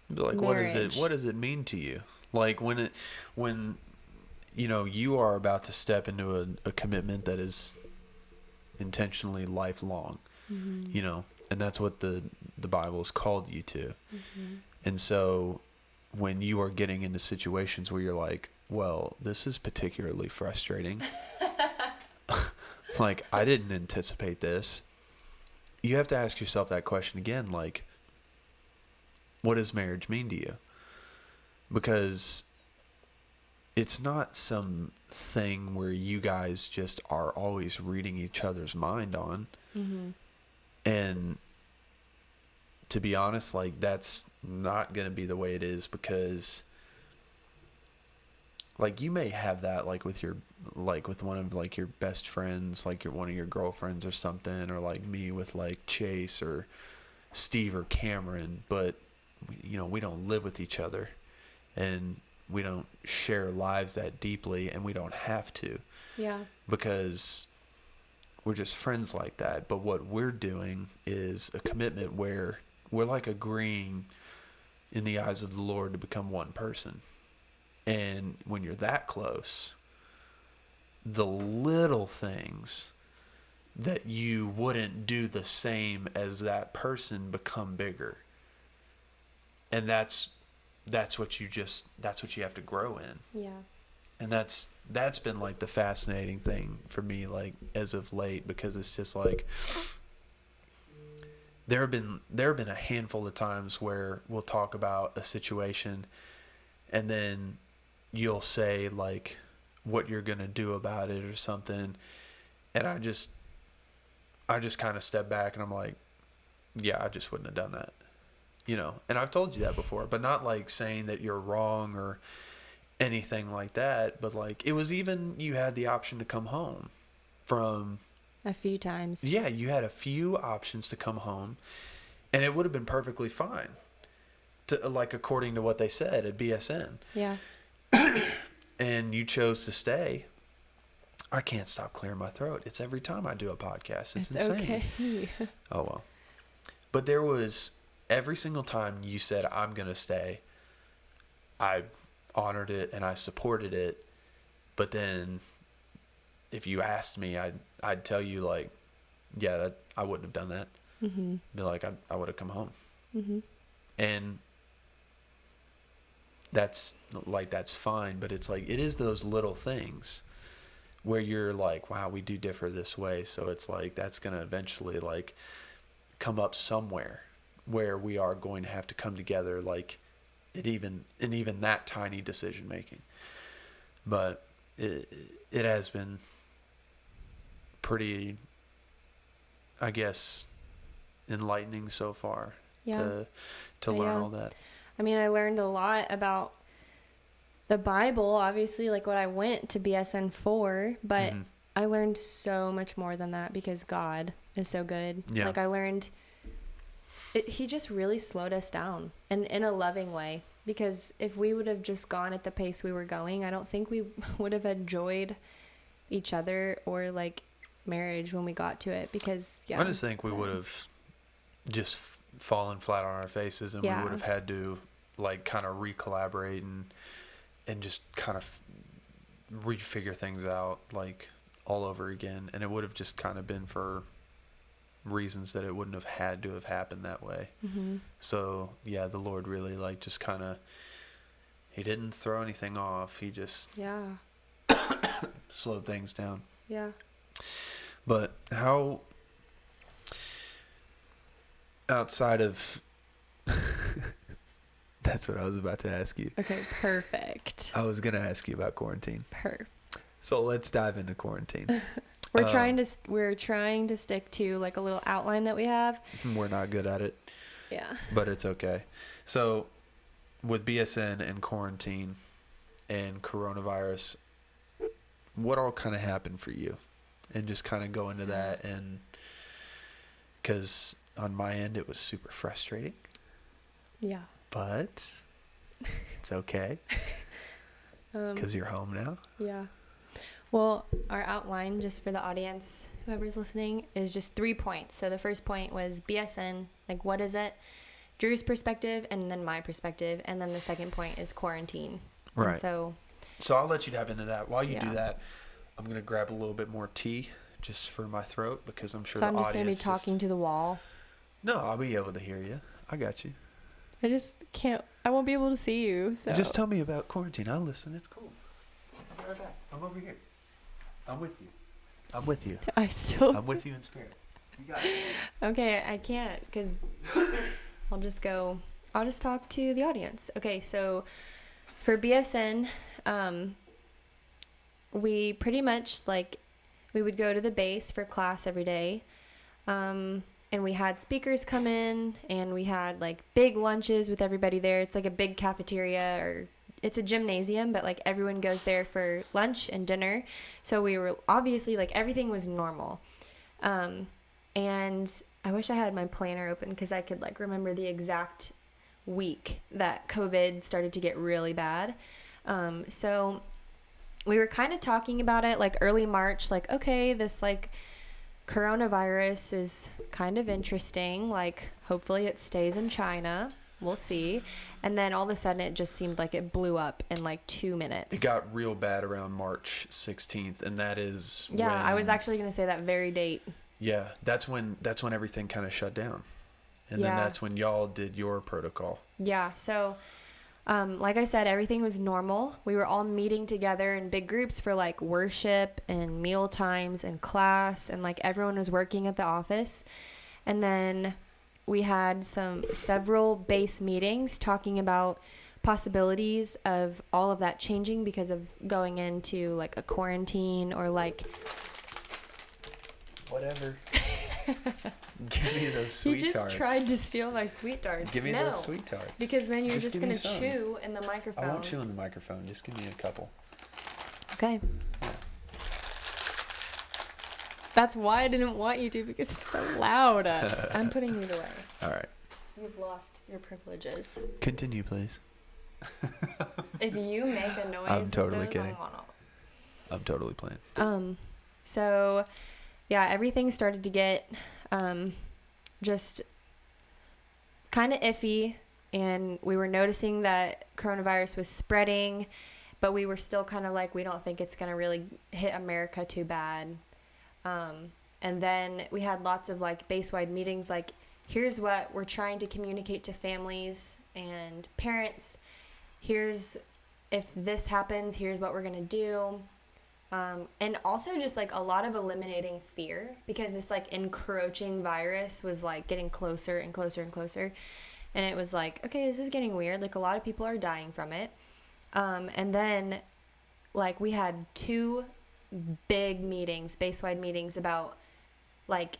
marriage. What does it mean to you? Like, when you know, you are about to step into a commitment that is intentionally lifelong, you know, and that's what the Bible has called you to. And so when you are getting into situations where you're like, well, this is particularly frustrating. Like, I didn't anticipate this. You have to ask yourself that question again, like, what does marriage mean to you? Because it's not some thing where you guys just are always reading each other's mind on. And to be honest, like, that's not going to be the way it is, because like, you may have that like with one of like your best friends, like one of your girlfriends or something, or like me with like Chase or Steve or Cameron, but you know, we don't live with each other, and we don't share lives that deeply, and we don't have to. Yeah. Because we're just friends like that. But what we're doing is a commitment where we're like agreeing in the eyes of the Lord to become one person. And when you're that close, the little things that you wouldn't do the same as that person become bigger. And that's that's what you have to grow in. Yeah. And that's been like the fascinating thing for me, like as of late, because it's just like there have been a handful of times where we'll talk about a situation and then you'll say like what you're going to do about it or something. And I just kind of step back and I'm like, yeah, I just wouldn't have done that, you know? And I've told you that before, but not like saying that you're wrong or anything like that. But like, it was even, you had the option to come home from a few times. Yeah. You had a few options to come home and it would have been perfectly fine to like, according to what they said at BSN. Yeah. And you chose to stay. I can't stop clearing my throat. It's every time I do a podcast. It's insane. Okay. Oh, well. But there was, every single time you said, I'm going to stay, I honored it and I supported it. But then if you asked me, I'd tell you like, yeah, I wouldn't have done that. Mm-hmm. Be like, I would have come home. Mm-hmm. And that's fine. But it's like, it is those little things where you're like, wow, we do differ this way. So it's like, that's going to eventually like come up somewhere where we are going to have to come together, like even that tiny decision making. But it has been pretty, I guess, enlightening so far. To learn all that. I mean, I learned a lot about the Bible, obviously, like what I went to BSN for, but mm-hmm. I learned so much more than that because God is so good. Yeah. Like I learned, he just really slowed us down and in a loving way, because if we would have just gone at the pace we were going, I don't think we would have enjoyed each other or like marriage when we got to it, because I just think we would have just fallen flat on our faces and we would have had to like kind of re-collaborate and just kind of refigure things out like all over again. And it would have just kind of been for reasons that it wouldn't have had to have happened that way. Mm-hmm. So yeah, the Lord really like just kind of, he didn't throw anything off. He just slowed things down. Yeah. But how, outside of that's what I was about to ask you. Okay, perfect. I was going to ask you about quarantine. Perfect. So let's dive into quarantine. We're trying to stick to like a little outline that we have. We're not good at it. Yeah. But it's okay. So with BSN and quarantine and coronavirus, what all kind of happened for you? And just kind of go into that, and because on my end it was super frustrating. Yeah. But it's okay. Because you're home now. Yeah. Well, our outline, just for the audience, whoever's listening, is just 3 points. So the first point was BSN, like what is it? Drew's perspective, and then my perspective. And then the second point is quarantine. Right. And so I'll let you dive into that. While you do that, I'm going to grab a little bit more tea just for my throat, because I'm sure the audience... So I'm just going to be talking to the wall? No, I'll be able to hear you. I got you. I just can't... I won't be able to see you, so... Just tell me about quarantine. I'll listen. It's cool. I'll be right back. I'm over here. I'm with you. I'm with you. I'm with you in spirit. You got it. Okay, I can't, because I'll just talk to the audience. Okay, so for BSN, we pretty much, like, we would go to the base for class every day. And we had speakers come in, and we had like big lunches with everybody there. It's like a big cafeteria, or it's a gymnasium, but like everyone goes there for lunch and dinner. So we were obviously like everything was normal. And I wish I had my planner open, because I could like remember the exact week that COVID started to get really bad. So we were kind of talking about it like early March, like, okay, this like coronavirus is kind of interesting. Like, hopefully it stays in China. We'll see. And then all of a sudden it just seemed like it blew up in like 2 minutes. It got real bad around March 16th. And that is when, I was actually going to say that very date. Yeah. That's when everything kind of shut down. And then that's when y'all did your protocol. Yeah. So Like I said, everything was normal. We were all meeting together in big groups for like worship and meal times and class, and like everyone was working at the office. And then we had several base meetings talking about possibilities of all of that changing because of going into like a quarantine or like whatever. Give me those sweet tarts. You just tried to steal my sweet tarts. Give me those sweet tarts. Because then you're just going to chew in the microphone. I won't chew in the microphone. Just give me a couple. Okay. Yeah. That's why I didn't want you to, because it's so loud. I'm putting it away. All right. You've lost your privileges. Continue, please. If you make a noise, I'm totally kidding. I'm totally playing. So, yeah, everything started to get just kind of iffy, and we were noticing that coronavirus was spreading, but we were still kind of like, we don't think it's going to really hit America too bad. And then we had lots of like base-wide meetings, like, here's what we're trying to communicate to families and parents. Here's, if this happens, here's what we're going to do. And also just like a lot of eliminating fear, because this like encroaching virus was like getting closer and closer and closer. And it was like, okay, this is getting weird. Like a lot of people are dying from it. And then like we had 2 big meetings, base-wide meetings about like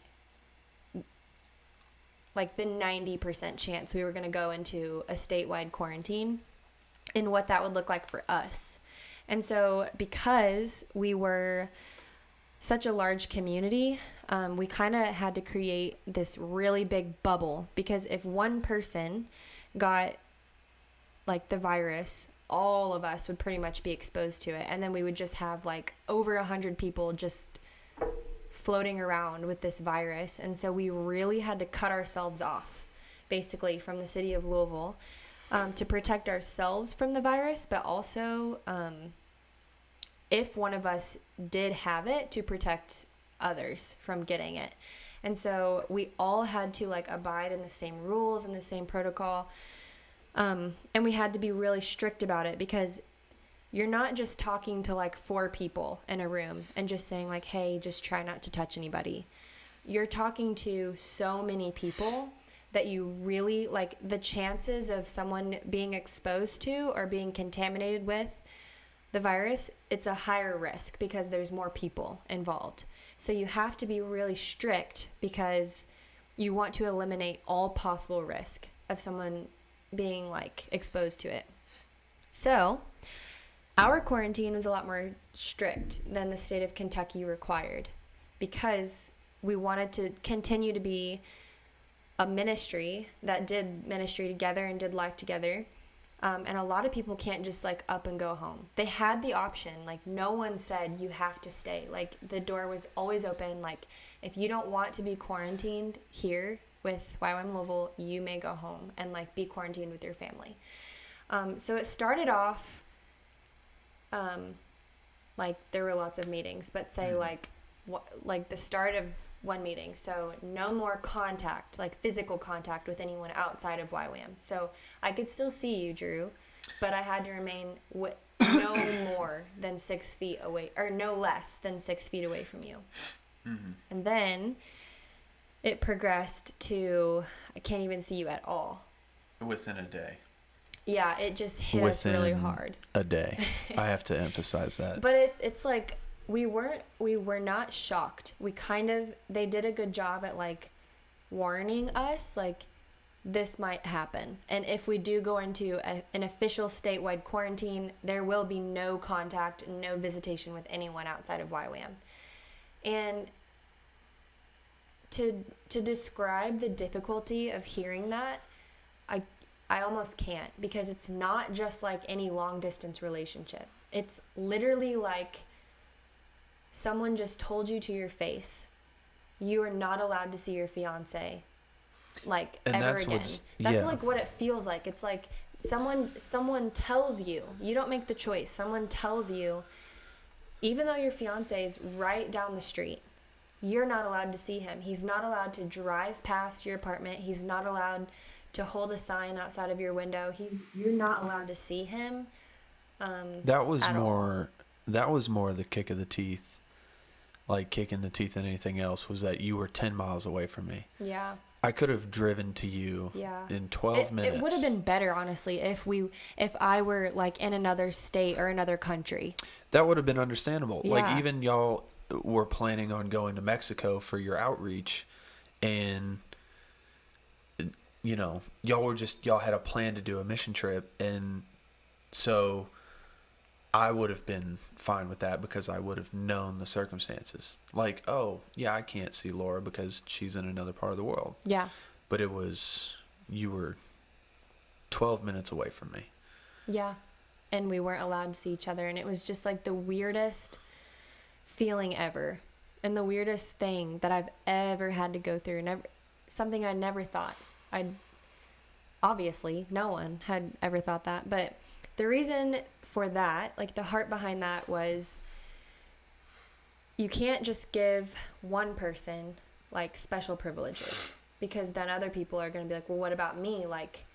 the 90% chance we were going to go into a statewide quarantine and what that would look like for us. And so because we were such a large community, we kind of had to create this really big bubble, because if one person got like the virus, all of us would pretty much be exposed to it. And then we would just have like over 100 people just floating around with this virus. And so we really had to cut ourselves off basically from the city of Louisville to protect ourselves from the virus, but also if one of us did have it, to protect others from getting it. And so we all had to like abide in the same rules and the same protocol. And we had to be really strict about it, because you're not just talking to like 4 people in a room and just saying like, hey, just try not to touch anybody. You're talking to so many people that you really like, the chances of someone being exposed to or being contaminated with the virus, it's a higher risk because there's more people involved. So you have to be really strict, because you want to eliminate all possible risk of someone being like exposed to it. So our quarantine was a lot more strict than the state of Kentucky required, because we wanted to continue to be a ministry that did ministry together and did life together. And a lot of people can't just like up and go home. They had the option. Like no one said you have to stay. Like the door was always open. Like if you don't want to be quarantined here with YWAM Louisville, you may go home and like be quarantined with your family. So it started off like there were lots of meetings, but say like the start of one meeting. So no more contact, like physical contact with anyone outside of YWAM. So I could still see you, Drew, but I had to remain no more than 6 feet away, or no less than 6 feet away from you. Mm-hmm. And then it progressed to I can't even see you at all. Within a day. Yeah, it just hit us really hard. A day. I have to emphasize that. But it's like we were not shocked. They did a good job at like warning us like this might happen. And if we do go into an official statewide quarantine, there will be no contact, no visitation with anyone outside of YWAM. And to describe the difficulty of hearing that, I almost can't, because it's not just like any long distance relationship. It's literally like someone just told you to your face, you are not allowed to see your fiance like and ever again. That's like what it feels like. It's like someone tells you, you don't make the choice. Someone tells you, even though your fiance is right down the street, you're not allowed to see him. He's not allowed to drive past your apartment. He's not allowed to hold a sign outside of your window. You're not allowed to see him. That was at all. more. That was more the kick of the teeth, like kicking the teeth than anything else. Was that you were 10 miles away from me? Yeah. I could have driven to you in 12 minutes. It would have been better, honestly, if I were like in another state or another country. That would have been understandable. Yeah. Like even y'all were planning on going to Mexico for your outreach, and y'all had a plan to do a mission trip, and so I would have been fine with that because I would have known the circumstances. Like, oh, yeah, I can't see Laura because she's in another part of the world. Yeah. But you were 12 minutes away from me. Yeah. And we weren't allowed to see each other. And it was just like the weirdest feeling ever. And the weirdest thing that I've ever had to go through. Something I never thought. Obviously, no one had ever thought that. But the reason for that, like the heart behind that, was you can't just give one person like special privileges, because then other people are going to be like, well, what about me? Like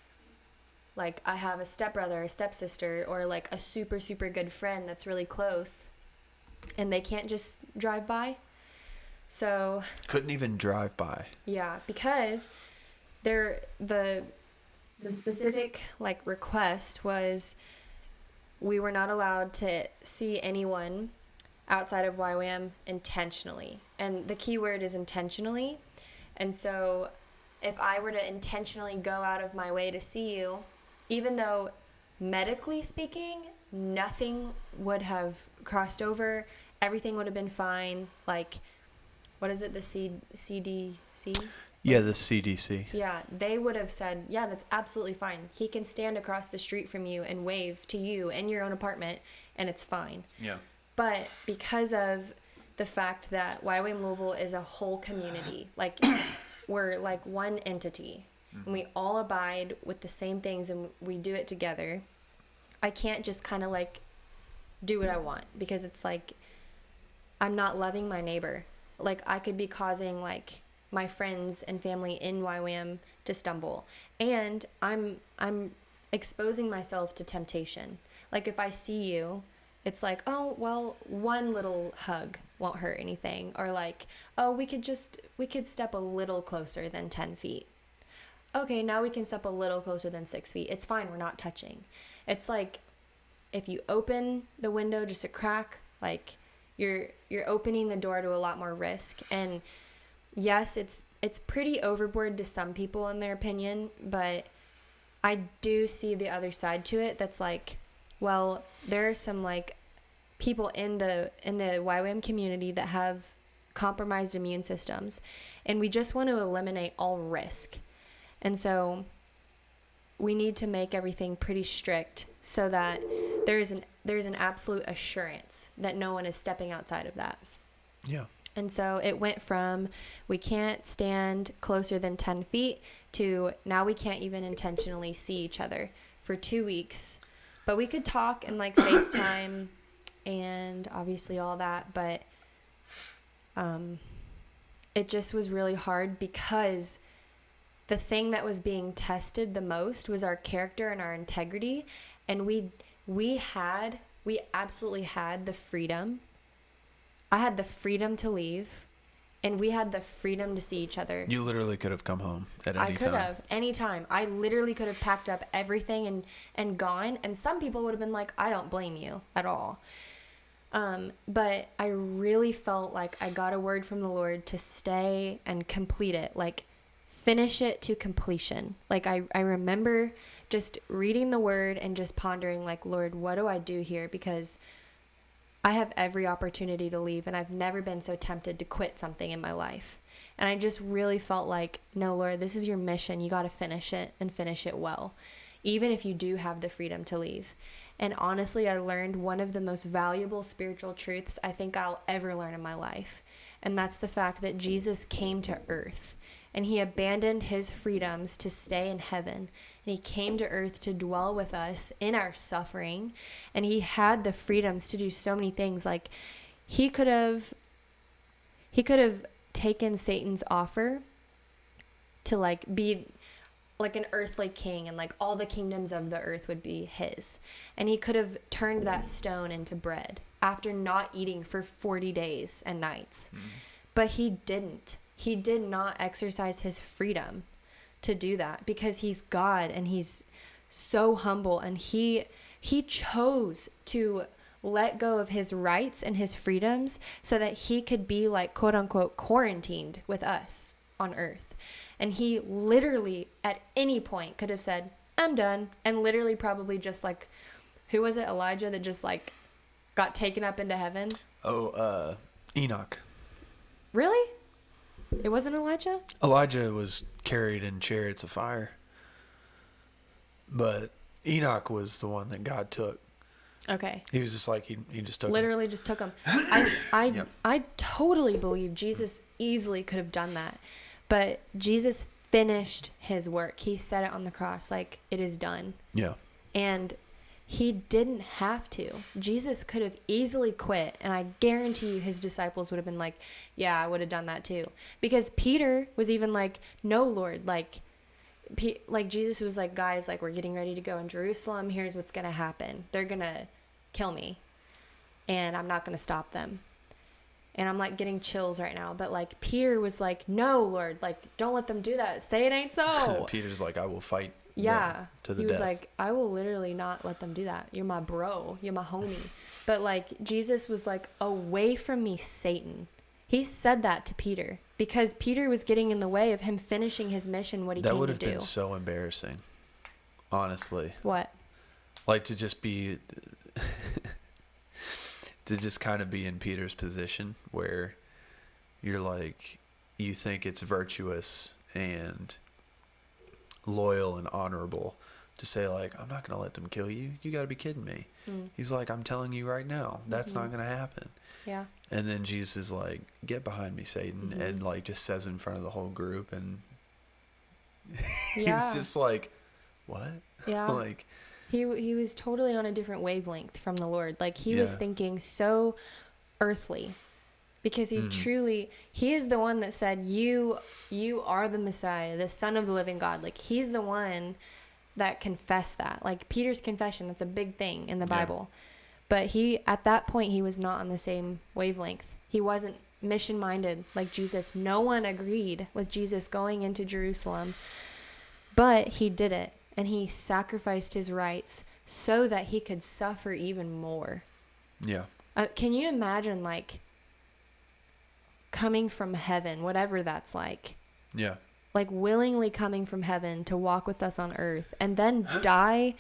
I have a stepbrother, a stepsister, or like a super, super good friend that's really close, and they can't just drive by. So couldn't even drive by. Yeah, because the specific like request was we were not allowed to see anyone outside of YWAM intentionally. And the key word is intentionally. And so if I were to intentionally go out of my way to see you, even though medically speaking, nothing would have crossed over, everything would have been fine. Like, what is it, the CDC? Yeah, the CDC. Yeah, they would have said, yeah, that's absolutely fine. He can stand across the street from you and wave to you in your own apartment, and it's fine. Yeah. But because of the fact that YWAM Louisville is a whole community, like we're like one entity, and we all abide with the same things and we do it together, I can't just kind of like do what I want, because it's like I'm not loving my neighbor. Like I could be causing like my friends and family in YWAM to stumble, and I'm exposing myself to temptation. Like if I see you, it's like, oh well, one little hug won't hurt anything, or like, oh, we could step a little closer than 10 feet. Okay, now we can step a little closer than 6 feet. It's fine, we're not touching. It's like if you open the window just a crack, like you're opening the door to a lot more risk. And yes, it's pretty overboard to some people in their opinion, but I do see the other side to it. That's like, well, there are some like people in the YWAM community that have compromised immune systems, and we just want to eliminate all risk. And so we need to make everything pretty strict so that there's an absolute assurance that no one is stepping outside of that. Yeah. And so it went from we can't stand closer than 10 feet to now we can't even intentionally see each other for 2 weeks. But we could talk and like FaceTime and obviously all that. But it just was really hard, because the thing that was being tested the most was our character and our integrity. And we absolutely had the freedom. I had the freedom to leave, and we had the freedom to see each other. You literally could have come home at any time. I could have, anytime. I literally could have packed up everything and gone, and some people would have been like, I don't blame you at all. But I really felt like I got a word from the Lord to stay and complete it, like finish it to completion. Like I remember just reading the word and just pondering like, Lord, what do I do here? Because I have every opportunity to leave, and I've never been so tempted to quit something in my life. And I just really felt like, no, Lord, this is your mission. You got to finish it and finish it well, even if you do have the freedom to leave. And honestly, I learned one of the most valuable spiritual truths I think I'll ever learn in my life. And that's the fact that Jesus came to earth, and he abandoned his freedoms to stay in heaven. And he came to earth to dwell with us in our suffering. And he had the freedoms to do so many things. Like he could have taken Satan's offer to like be like an earthly king, and like all the kingdoms of the earth would be his. And he could have turned that stone into bread after not eating for 40 days and nights. But he didn't. He did not exercise his freedom to do that because he's God and he's so humble, and he chose to let go of his rights and his freedoms so that he could be like quote unquote quarantined with us on earth. And he literally at any point could have said, I'm done, and literally probably just like, who was it, Elijah, that just like got taken up into heaven? Enoch. Really? It wasn't Elijah? Elijah was carried in chariots of fire, but Enoch was the one that God took. Okay. He was just like, he just took literally him. just took him. I Yep. I totally believe Jesus easily could have done that, but Jesus finished his work. He said it on the cross, like, it is done. Yeah. And he didn't have to. Jesus could have easily quit, and I guarantee you his disciples would have been like, yeah, I would have done that too. Because Peter was even like, no, Lord, like Jesus was like, guys, like, we're getting ready to go in Jerusalem. Here's what's going to happen. They're going to kill me, and I'm not going to stop them. And I'm like getting chills right now. But like Peter was like, no, Lord, like, don't let them do that. Say it ain't so. Peter's like, I will fight. Yeah. To the he was death. like, I will literally not let them do that. You're my bro. You're my homie. But like Jesus was like, away from me, Satan. He said that to Peter because Peter was getting in the way of him finishing his mission, what he came to do. That would have been so embarrassing, honestly. What? Like to just be, to just kind of be in Peter's position where you're like, you think it's virtuous and loyal and honorable to say like, I'm not going to let them kill you. You got to be kidding me. He's like, I'm telling you right now, that's not going to happen. Yeah. And then Jesus is like, get behind me, Satan. And like just says in front of the whole group. And he's just like, what? Yeah. Like he was totally on a different wavelength from the Lord. Like he was thinking so earthly because he truly, he is the one that said, you are the Messiah, the Son of the living God. Like he's the one that confessed that. Like Peter's confession, that's a big thing in the Bible. But he, at that point, he was not on the same wavelength. He wasn't mission-minded like Jesus. No one agreed with Jesus going into Jerusalem, but he did it, and he sacrificed his rights so that he could suffer even more. Yeah. Can you imagine, like, coming from heaven, whatever that's like? Yeah. Like willingly coming from heaven to walk with us on earth and then die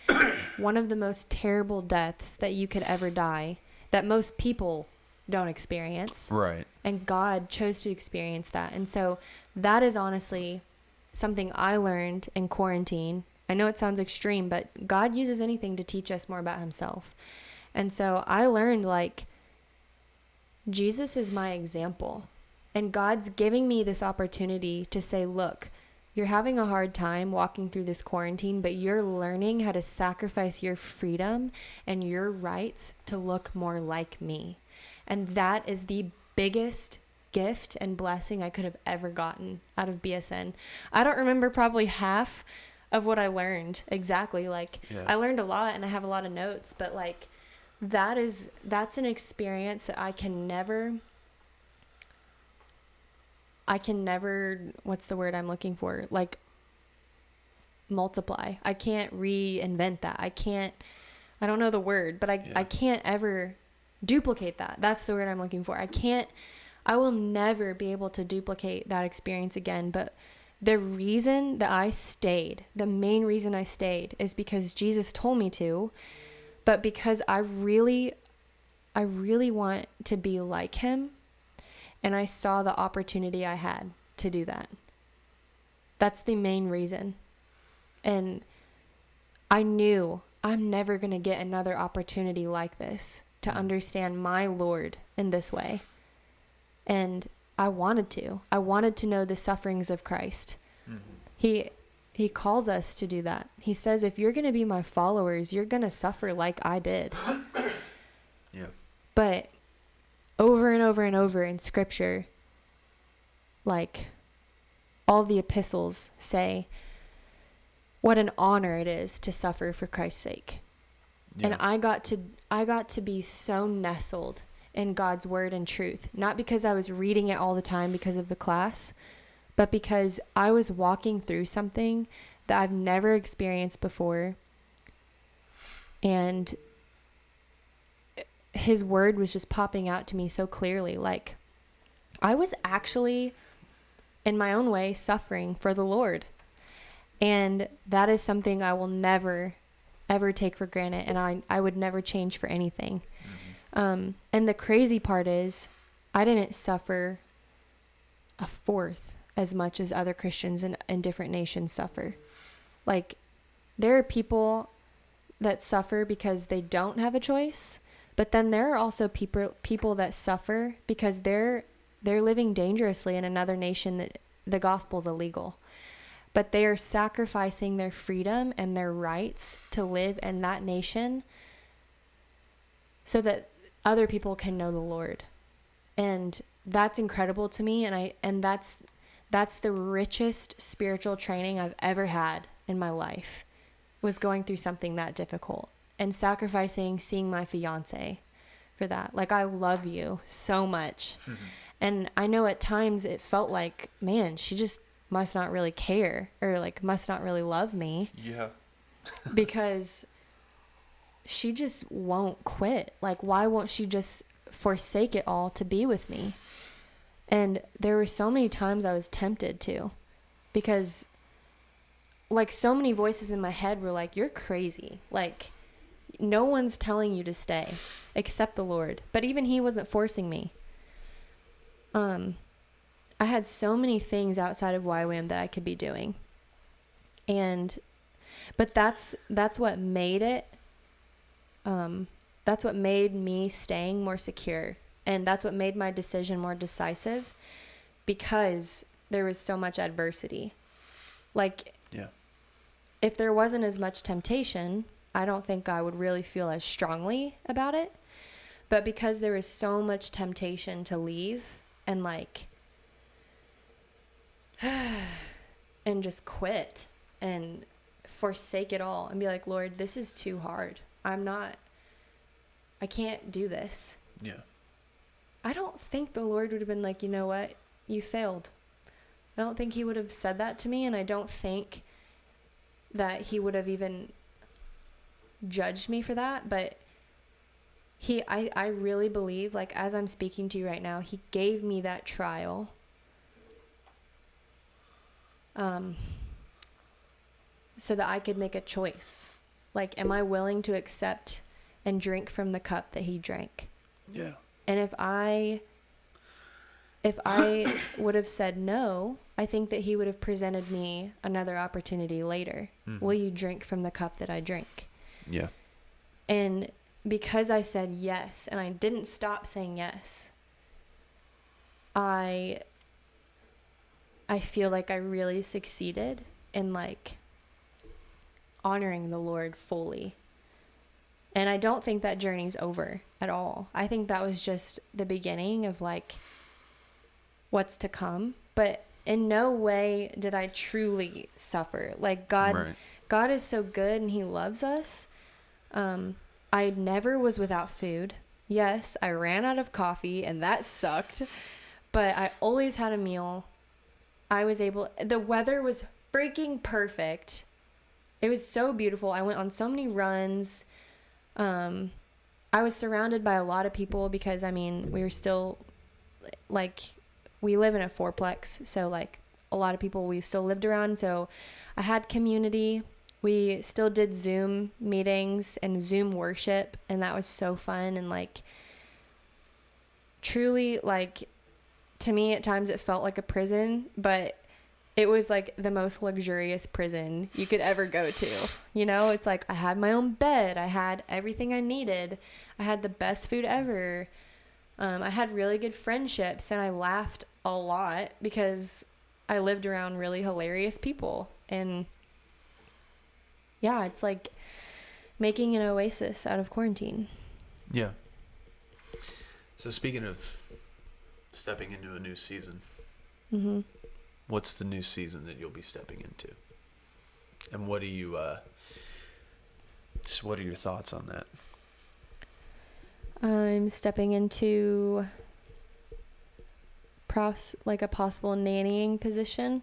one of the most terrible deaths that you could ever die, that most people don't experience. Right. And God chose to experience that. And so that is honestly something I learned in quarantine. I know it sounds extreme, but God uses anything to teach us more about himself. And so I learned, like, Jesus is my example. And God's giving me this opportunity to say, look, you're having a hard time walking through this quarantine, but you're learning how to sacrifice your freedom and your rights to look more like me. And that is the biggest gift and blessing I could have ever gotten out of BSN. I don't remember probably half of what I learned exactly. Like, I learned a lot and I have a lot of notes, but like, that's an experience that I can never, what's the word I'm looking for? Like, multiply. I can't reinvent that. I don't know the word, but I can't ever duplicate that. That's the word I'm looking for. I will never be able to duplicate that experience again. But the reason that I stayed, the main reason I stayed is because Jesus told me to, but because I really want to be like him. And I saw the opportunity I had to do that. That's the main reason. And I knew I'm never going to get another opportunity like this to understand my Lord in this way. And I wanted to know the sufferings of Christ. Mm-hmm. He calls us to do that. He says, if you're going to be my followers, you're going to suffer like I did. Yeah. But over and over and over in scripture, like all the epistles say, what an honor it is to suffer for Christ's sake. Yeah. And I got to be so nestled in God's word and truth, not because I was reading it all the time because of the class, but because I was walking through something that I've never experienced before. And his word was just popping out to me so clearly. Like, I was actually, in my own way, suffering for the Lord. And that is something I will never, ever take for granted. And I would never change for anything. Mm-hmm. And the crazy part is, I didn't suffer a fourth as much as other Christians in different nations suffer. Like, there are people that suffer because they don't have a choice, but then there are also people that suffer because they're living dangerously in another nation that the gospel's illegal, but they are sacrificing their freedom and their rights to live in that nation so that other people can know the Lord. And that's incredible to me, and that's the richest spiritual training I've ever had in my life, was going through something that difficult and sacrificing seeing my fiance for that. Like, I love you so much. Mm-hmm. And I know at times it felt like, man, she just must not really care, or like must not really love me. Yeah. Because she just won't quit. Like, why won't she just forsake it all to be with me? And there were so many times I was tempted to, because like so many voices in my head were like, you're crazy. Like, no one's telling you to stay except the Lord. But even he wasn't forcing me. I had so many things outside of YWAM that I could be doing. But that's what made it, that's what made me staying more secure. And that's what made my decision more decisive, because there was so much adversity. Like, yeah, if there wasn't as much temptation, I don't think I would really feel as strongly about it. But because there was so much temptation to leave and like, and just quit and forsake it all and be like, Lord, this is too hard. I can't do this. Yeah. I don't think the Lord would have been like, you know what? You failed. I don't think he would have said that to me. And I don't think that he would have even judged me for that. But I really believe, like, as I'm speaking to you right now, he gave me that trial. So that I could make a choice. Like, am I willing to accept and drink from the cup that he drank? Yeah. And if I would have said no, I think that he would have presented me another opportunity later. Mm-hmm. Will you drink from the cup that I drink? Yeah. And because I said yes, and I didn't stop saying yes, I feel like I really succeeded in like honoring the Lord fully. And I don't think that journey's over at all. I think that was just the beginning of like what's to come. But in no way did I truly suffer. Like God is so good and he loves us. I never was without food. Yes, I ran out of coffee and that sucked. But I always had a meal. The weather was freaking perfect. It was so beautiful. I went on so many runs. I was surrounded by a lot of people because, I mean, we were still, like, we live in a fourplex, so, like, a lot of people we still lived around, so I had community. We still did Zoom meetings and Zoom worship, and that was so fun, and, like, truly, like, to me, at times it felt like a prison, but it was like the most luxurious prison you could ever go to. You know, it's like I had my own bed. I had everything I needed. I had the best food ever. I had really good friendships, and I laughed a lot because I lived around really hilarious people. And yeah, it's like making an oasis out of quarantine. Yeah. So speaking of stepping into a new season, mm-hmm. What's the new season that you'll be stepping into? And what do you just what are your thoughts on that? I'm stepping into like a possible nannying position.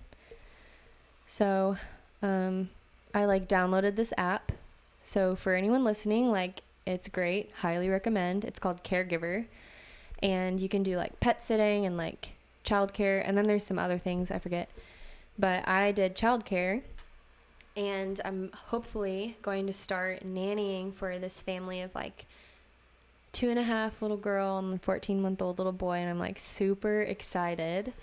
So, I like downloaded this app. So for anyone listening, like, it's great. Highly recommend. It's called Caregiver. And you can do like pet sitting and like childcare. And then there's some other things I forget. But I did childcare. And I'm hopefully going to start nannying for this family of like 2.5 little girl and 14-month-old little boy. And I'm like super excited.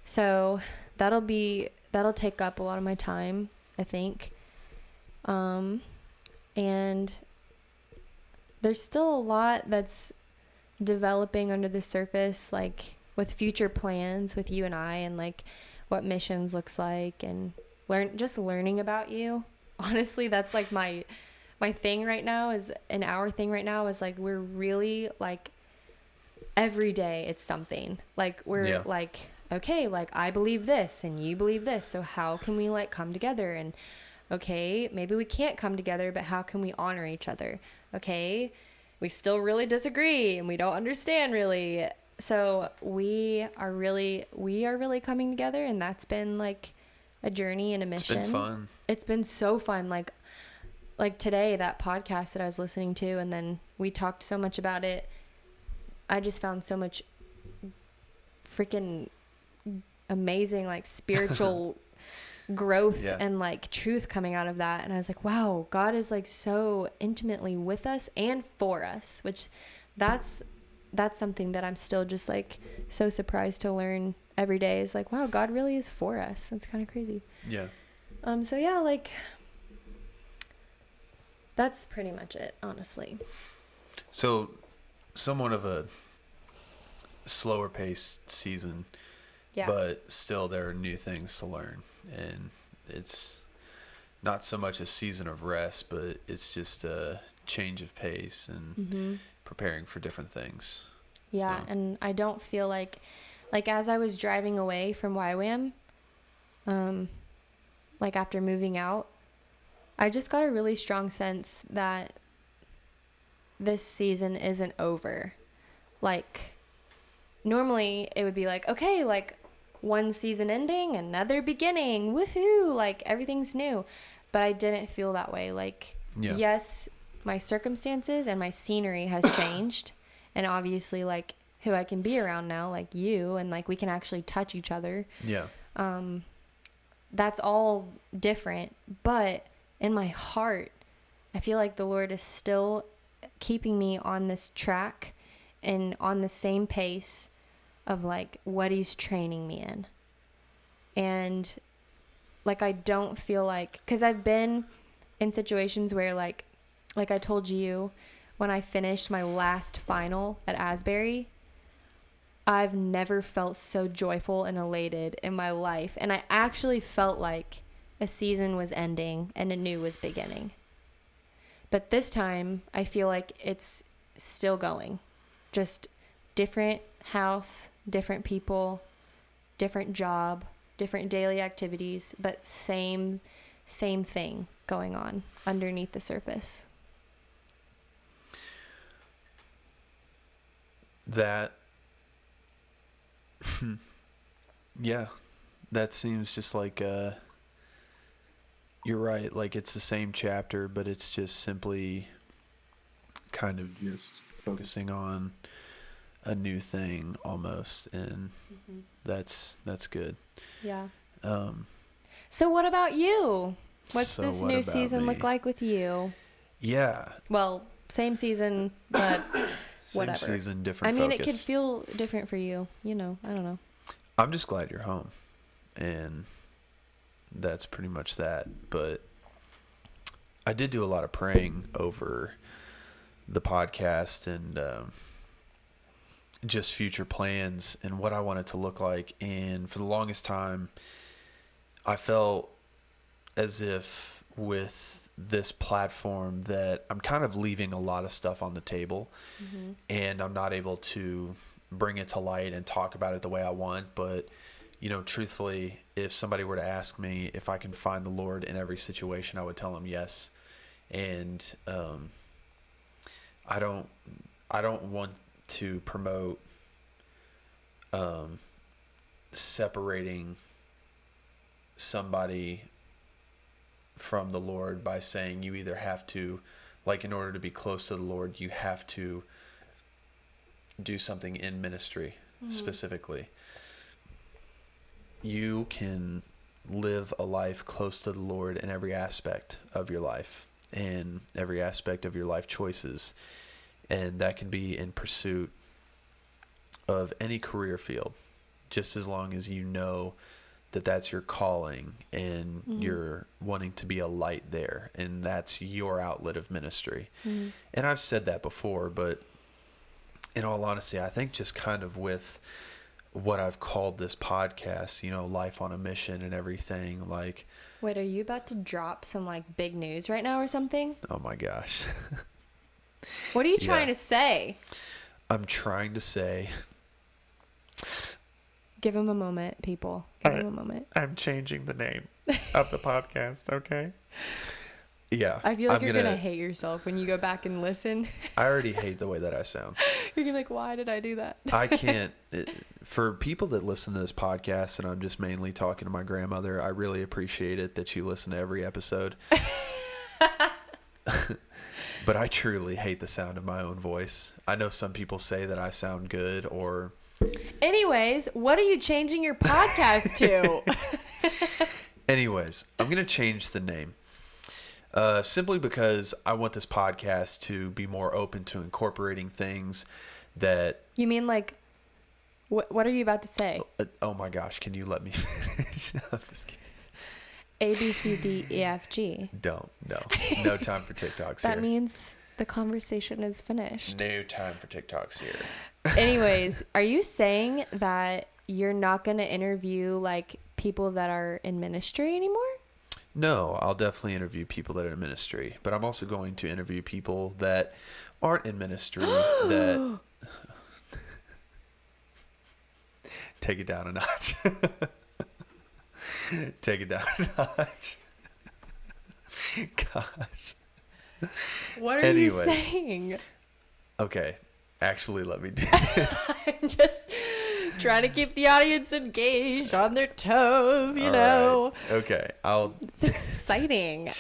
So that'll take up a lot of my time, I think. And there's still a lot that's developing under the surface, like with future plans with you and I, and like what missions looks like, and learning about you. Honestly, that's like my thing right now is, and our thing right now is like, we're really like every day it's something like we're like, okay, like I believe this and you believe this. So how can we like come together? And okay, maybe we can't come together, but how can we honor each other? Okay, we still really disagree and we don't understand really. So we are really coming together, and that's been like a journey and a mission. It's been fun. It's been so fun. Like today, that podcast that I was listening to, and then we talked so much about it. I just found so much freaking amazing, like spiritual growth and like truth coming out of that. And I was like, wow, God is like so intimately with us and for us, which that's something that I'm still just like so surprised to learn every day, is like, wow, God really is for us. That's kind of crazy. Yeah. So yeah, like that's pretty much it, honestly. So somewhat of a slower paced season, but still there are new things to learn, and it's not so much a season of rest, but it's just a change of pace and preparing for different things. Yeah. So. And I don't feel like as I was driving away from YWAM, like after moving out, I just got a really strong sense that this season isn't over. Like normally it would be like, okay, like one season ending, another beginning, woohoo, like everything's new. But I didn't feel that way. Like, yes, my circumstances and my scenery has changed, and obviously like who I can be around now, like you, and like we can actually touch each other. Yeah. That's all different, but in my heart, I feel like the Lord is still keeping me on this track and on the same pace of like what he's training me in. And like, I don't feel like, cause I've been in situations where like I told you, when I finished my last final at Asbury, I've never felt so joyful and elated in my life. And I actually felt like a season was ending and a new was beginning. But this time I feel like it's still going, just different house, different people, different job, different daily activities, but same thing going on underneath the surface. That yeah, that seems just like you're right, like it's the same chapter, but it's just simply kind of just focusing on a new thing almost, and that's good. Yeah. So what about you? What's So this what new about season me? look like with you? Yeah. Well, same season, but whatever. Same season, different I mean, focus. it could feel different for you. You know, I don't know. I'm just glad you're home, and that's pretty much that. But I did do a lot of praying over the podcast and just future plans and what I want it to look like. And for the longest time, I felt as if with this platform that I'm kind of leaving a lot of stuff on the table, and I'm not able to bring it to light and talk about it the way I want. But truthfully, if somebody were to ask me if I can find the Lord in every situation, I would tell them yes. And I don't want to promote separating somebody from the Lord by saying you either have to, like, in order to be close to the Lord, you have to do something in ministry specifically. You can live a life close to the Lord in every aspect of your life and every aspect of your life choices. And that can be in pursuit of any career field, just as long as you know that that's your calling and you're wanting to be a light there, and that's your outlet of ministry. And I've said that before, but in all honesty, I think just kind of with what I've called this podcast, Life on a Mission and everything, like... Wait, are you about to drop some, like, big news right now or something? Oh my gosh. What are you trying to say? I'm trying to say... Give him a moment, people. Give him a moment. I'm changing the name of the podcast, okay? Yeah. I feel like you're going to hate yourself when you go back and listen. I already hate the way that I sound. You're going to be like, why did I do that? I can't. For people that listen to this podcast, and I'm just mainly talking to my grandmother, I really appreciate it that you listen to every episode. But I truly hate the sound of my own voice. I know some people say that I sound good or... Anyways, what are you changing your podcast to? Anyways, I'm going to change the name. Simply because I want this podcast to be more open to incorporating things that... You mean like... What are you about to say? Oh my gosh, can you let me finish? I'm just kidding. A, B, C, D, E, F, G. No time for TikToks here. That means the conversation is finished. No time for TikToks here. Anyways, are you saying that you're not going to interview like people that are in ministry anymore? No, I'll definitely interview people that are in ministry, but I'm also going to interview people that aren't in ministry that... Take it down a notch. Take it down a notch. Gosh. What are you saying? Okay. Actually, let me do this. I'm just trying to keep the audience engaged on their toes, you know. Right. Okay. It's exciting.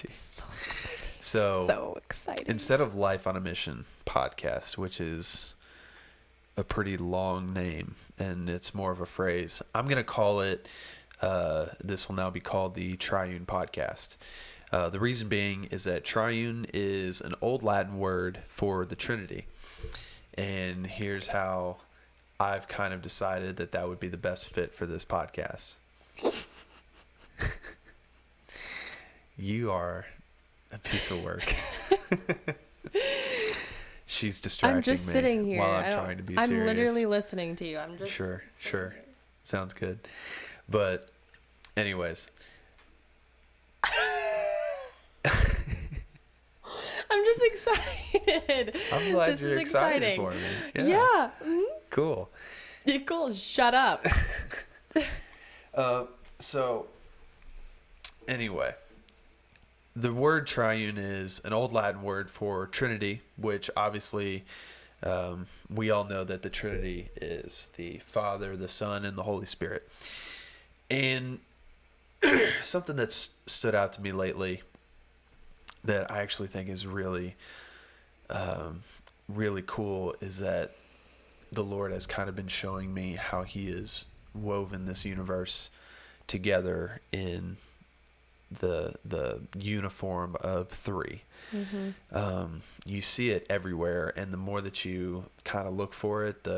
So exciting. Instead of Life on a Mission podcast, which is a pretty long name and it's more of a phrase, I'm going to call it, this will now be called the Triune Podcast. The reason being is that triune is an old Latin word for the Trinity. And here's how I've kind of decided that that would be the best fit for this podcast. You are a piece of work. She's distracting me. I'm just sitting here while I'm trying to be serious. I'm literally listening to you. I'm just Sure. here. Sounds good. But anyways. I'm just excited. I'm glad this you're is excited exciting. for me. Yeah. Mm-hmm. Cool. Yeah, cool. Shut up. So anyway, the word triune is an old Latin word for Trinity, which obviously we all know that the Trinity is the Father, the Son, and the Holy Spirit. And something that's stood out to me lately that I actually think is really, really cool is that the Lord has kind of been showing me how He has woven this universe together in the uniform of three. Mm-hmm. You see it everywhere, and the more that you kind of look for it,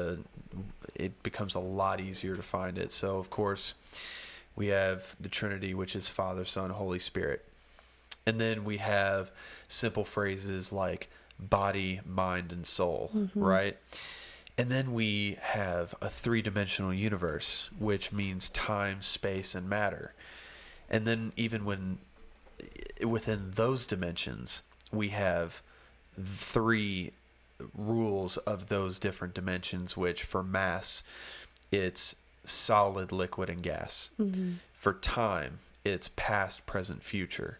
it becomes a lot easier to find it. So, of course, we have the Trinity, which is Father, Son, Holy Spirit. And then we have simple phrases like body, mind, and soul, mm-hmm. right? And then we have a three-dimensional universe, which means time, space, and matter. And then even within those dimensions, we have three rules of those different dimensions, which for mass, it's solid, liquid, and gas. Mm-hmm. For time, it's past, present, future.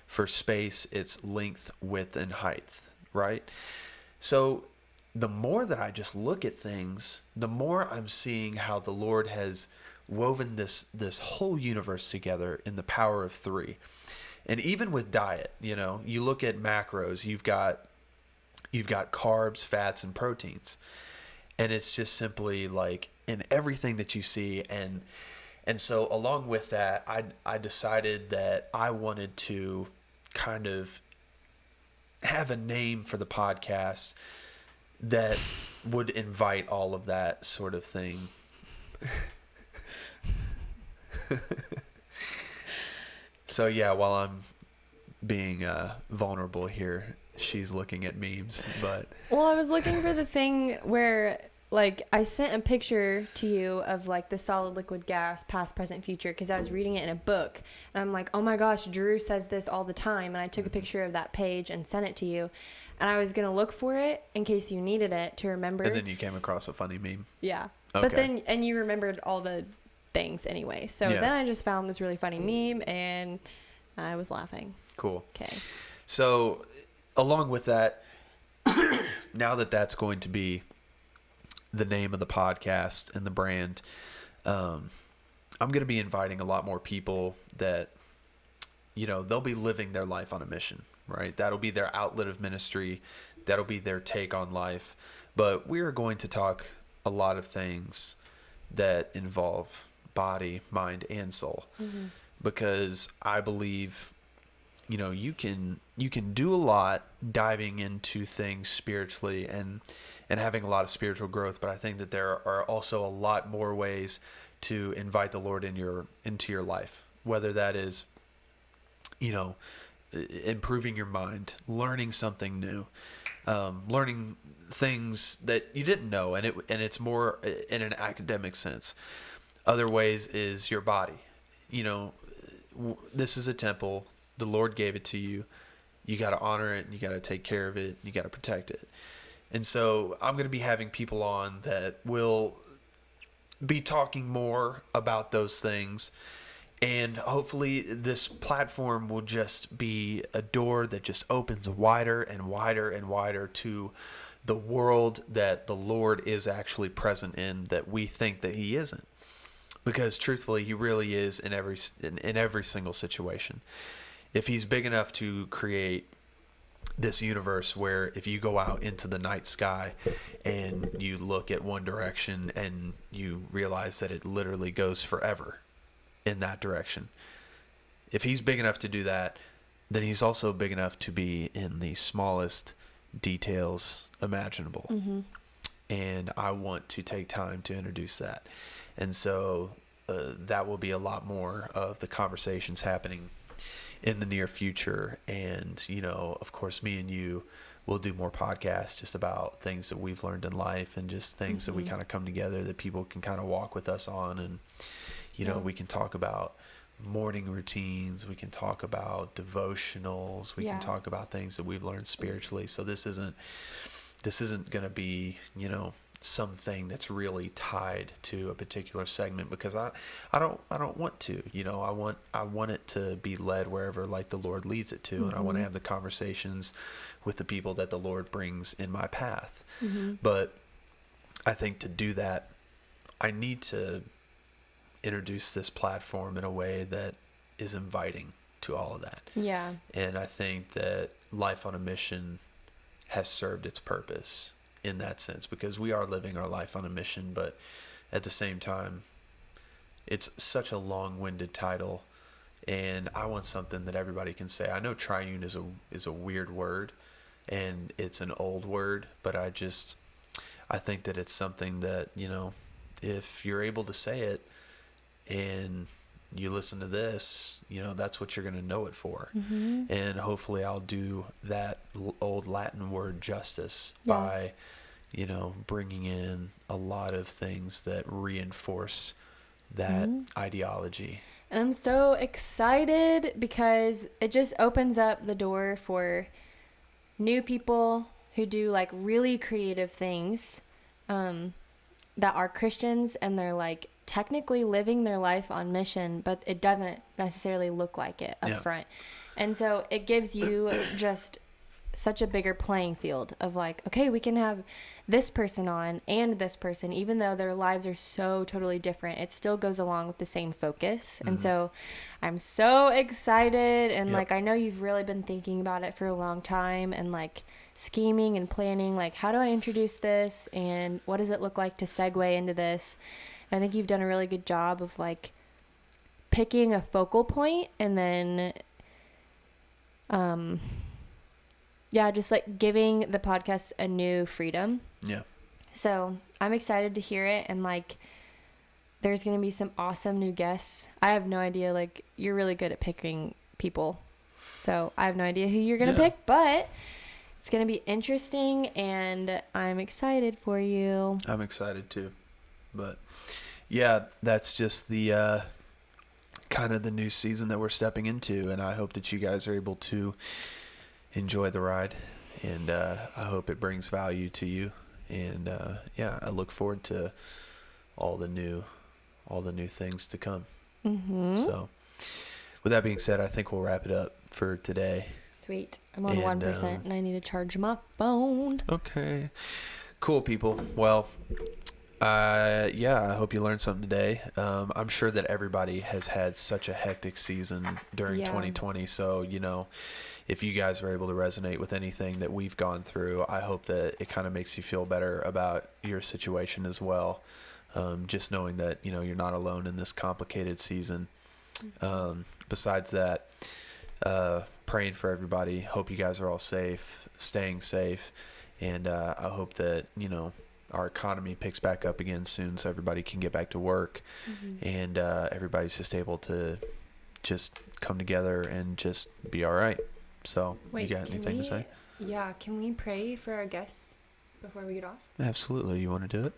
For space, it's length, width, and height, right? So the more that I just look at things, the more I'm seeing how the Lord has woven this whole universe together in the power of three. And even with diet, you look at macros, you've got carbs, fats, and proteins. And it's just simply like in everything that you see. And so along with that, I decided that I wanted to kind of have a name for the podcast that would invite all of that sort of thing. So yeah, while I'm being vulnerable here, she's looking at memes. But well, I was looking for the thing where like I sent a picture to you of like the solid, liquid, gas, past, present, future, because I was reading it in a book, and I'm like, oh my gosh, Drew says this all the time, and I took a picture of that page and sent it to you, and I was gonna look for it in case you needed it to remember. And then you came across a funny meme. Yeah, okay. But then and you remembered all the things anyway. So then I just found this really funny meme, and I was laughing. Cool. Okay. So along with that, now that that's going to be the name of the podcast and the brand, I'm going to be inviting a lot more people that, they'll be living their life on a mission, right? That'll be their outlet of ministry. That'll be their take on life. But we are going to talk a lot of things that involve body, mind, and soul. Mm-hmm. Because I believe, you can do a lot diving into things spiritually and having a lot of spiritual growth, but I think that there are also a lot more ways to invite the Lord into your life, whether that is, improving your mind, learning something new, learning things that you didn't know, and it's more in an academic sense. Other ways is your body. This is a temple. The Lord gave it to you. You got to honor it. You got to take care of it. You got to protect it. And so I'm going to be having people on that will be talking more about those things. And hopefully this platform will just be a door that just opens wider and wider and wider to the world that the Lord is actually present in, that we think that he isn't. Because truthfully, he really is in every single situation. If he's big enough to create this universe where if you go out into the night sky and you look at one direction and you realize that it literally goes forever in that direction. If he's big enough to do that, then he's also big enough to be in the smallest details imaginable. Mm-hmm. And I want to take time to introduce that. And so that will be a lot more of the conversations happening in the near future. And, of course, me and you will do more podcasts just about things that we've learned in life and just things that we kind of come together that people can kind of walk with us on. And, we can talk about morning routines. We can talk about devotionals. We can talk about things that we've learned spiritually. So this isn't going to be, something that's really tied to a particular segment, because I don't want to, I want it to be led wherever like the Lord leads it to. Mm-hmm. And I want to have the conversations with the people that the Lord brings in my path. Mm-hmm. But I think to do that, I need to introduce this platform in a way that is inviting to all of that. Yeah. And I think that Life on a Mission has served its purpose in that sense, because we are living our life on a mission, but at the same time, it's such a long-winded title, and I want something that everybody can say. I know triune is a weird word, and it's an old word, but I think that it's something that, if you're able to say it and you listen to this, that's what you're going to know it for. Mm-hmm. And hopefully I'll do that old Latin word justice by, bringing in a lot of things that reinforce that ideology. And I'm so excited because it just opens up the door for new people who do really creative things, that are Christians, and they're technically living their life on mission, but it doesn't necessarily look like it up front. And so it gives you just such a bigger playing field of like, okay, we can have this person on and this person, even though their lives are so totally different, it still goes along with the same focus. And so I'm so excited. And like, I know you've really been thinking about it for a long time and like scheming and planning, like, how do I introduce this? And what does it look like to segue into this? And I think you've done a really good job of like picking a focal point and then, just like giving the podcast a new freedom. Yeah. So I'm excited to hear it. And like, there's going to be some awesome new guests. I have no idea. Like, you're really good at picking people. So I have no idea who you're going to pick, but it's going to be interesting and I'm excited for you. I'm excited too. But yeah, that's just the, kind of the new season that we're stepping into. And I hope that you guys are able to enjoy the ride, and I hope it brings value to you. And I look forward to all the new things to come. So with that being said, I think we'll wrap it up for today. Sweet. I'm on 1% and I need to charge my phone. Okay, cool, people. Well, I hope you learned something today. I'm sure that everybody has had such a hectic season during 2020. So, if you guys are able to resonate with anything that we've gone through, I hope that it kind of makes you feel better about your situation as well. Just knowing that, you're not alone in this complicated season. Besides that, praying for everybody. Hope you guys are all safe, staying safe. And I hope that, our economy picks back up again soon so everybody can get back to work. And everybody's just able to just come together and just be all right. So, you got anything to say? Yeah, can we pray for our guests before we get off? Absolutely. You want to do it?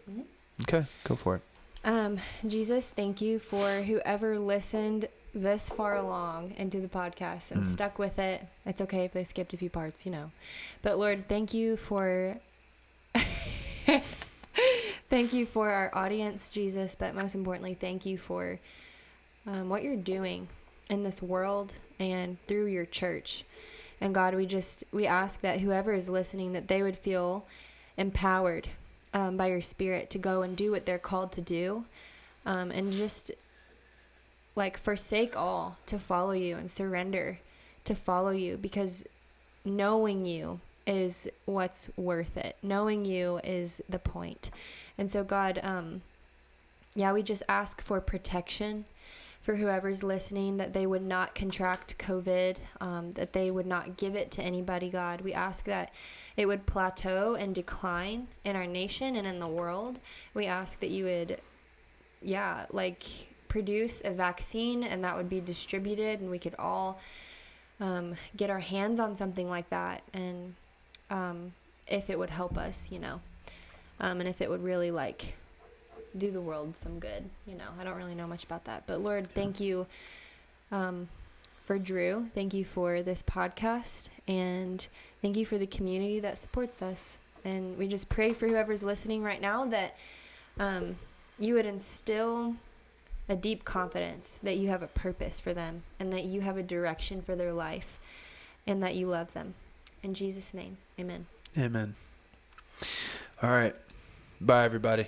Okay, go for it. Jesus, thank you for whoever listened this far along into the podcast and stuck with it. It's okay if they skipped a few parts, But Lord, thank you for thank you for our audience, Jesus, but most importantly, thank you for what you're doing in this world and through your church. And God, we ask that whoever is listening, that they would feel empowered by your Spirit to go and do what they're called to do, and just like forsake all to follow you and surrender to follow you, because knowing you is what's worth it. Knowing you is the point. And so God, we just ask for protection for whoever's listening, that they would not contract COVID, that they would not give it to anybody, God. We ask that it would plateau and decline in our nation and in the world. We ask that you would, produce a vaccine and that would be distributed and we could all get our hands on something like that. And if it would help us, and if it would really do the world some good, I don't really know much about that, but Lord, thank you for Drew. Thank you for this podcast, and thank you for the community that supports us. And we just pray for whoever's listening right now that you would instill a deep confidence that you have a purpose for them and that you have a direction for their life and that you love them. In Jesus' name, amen. Amen. All right. Bye, everybody.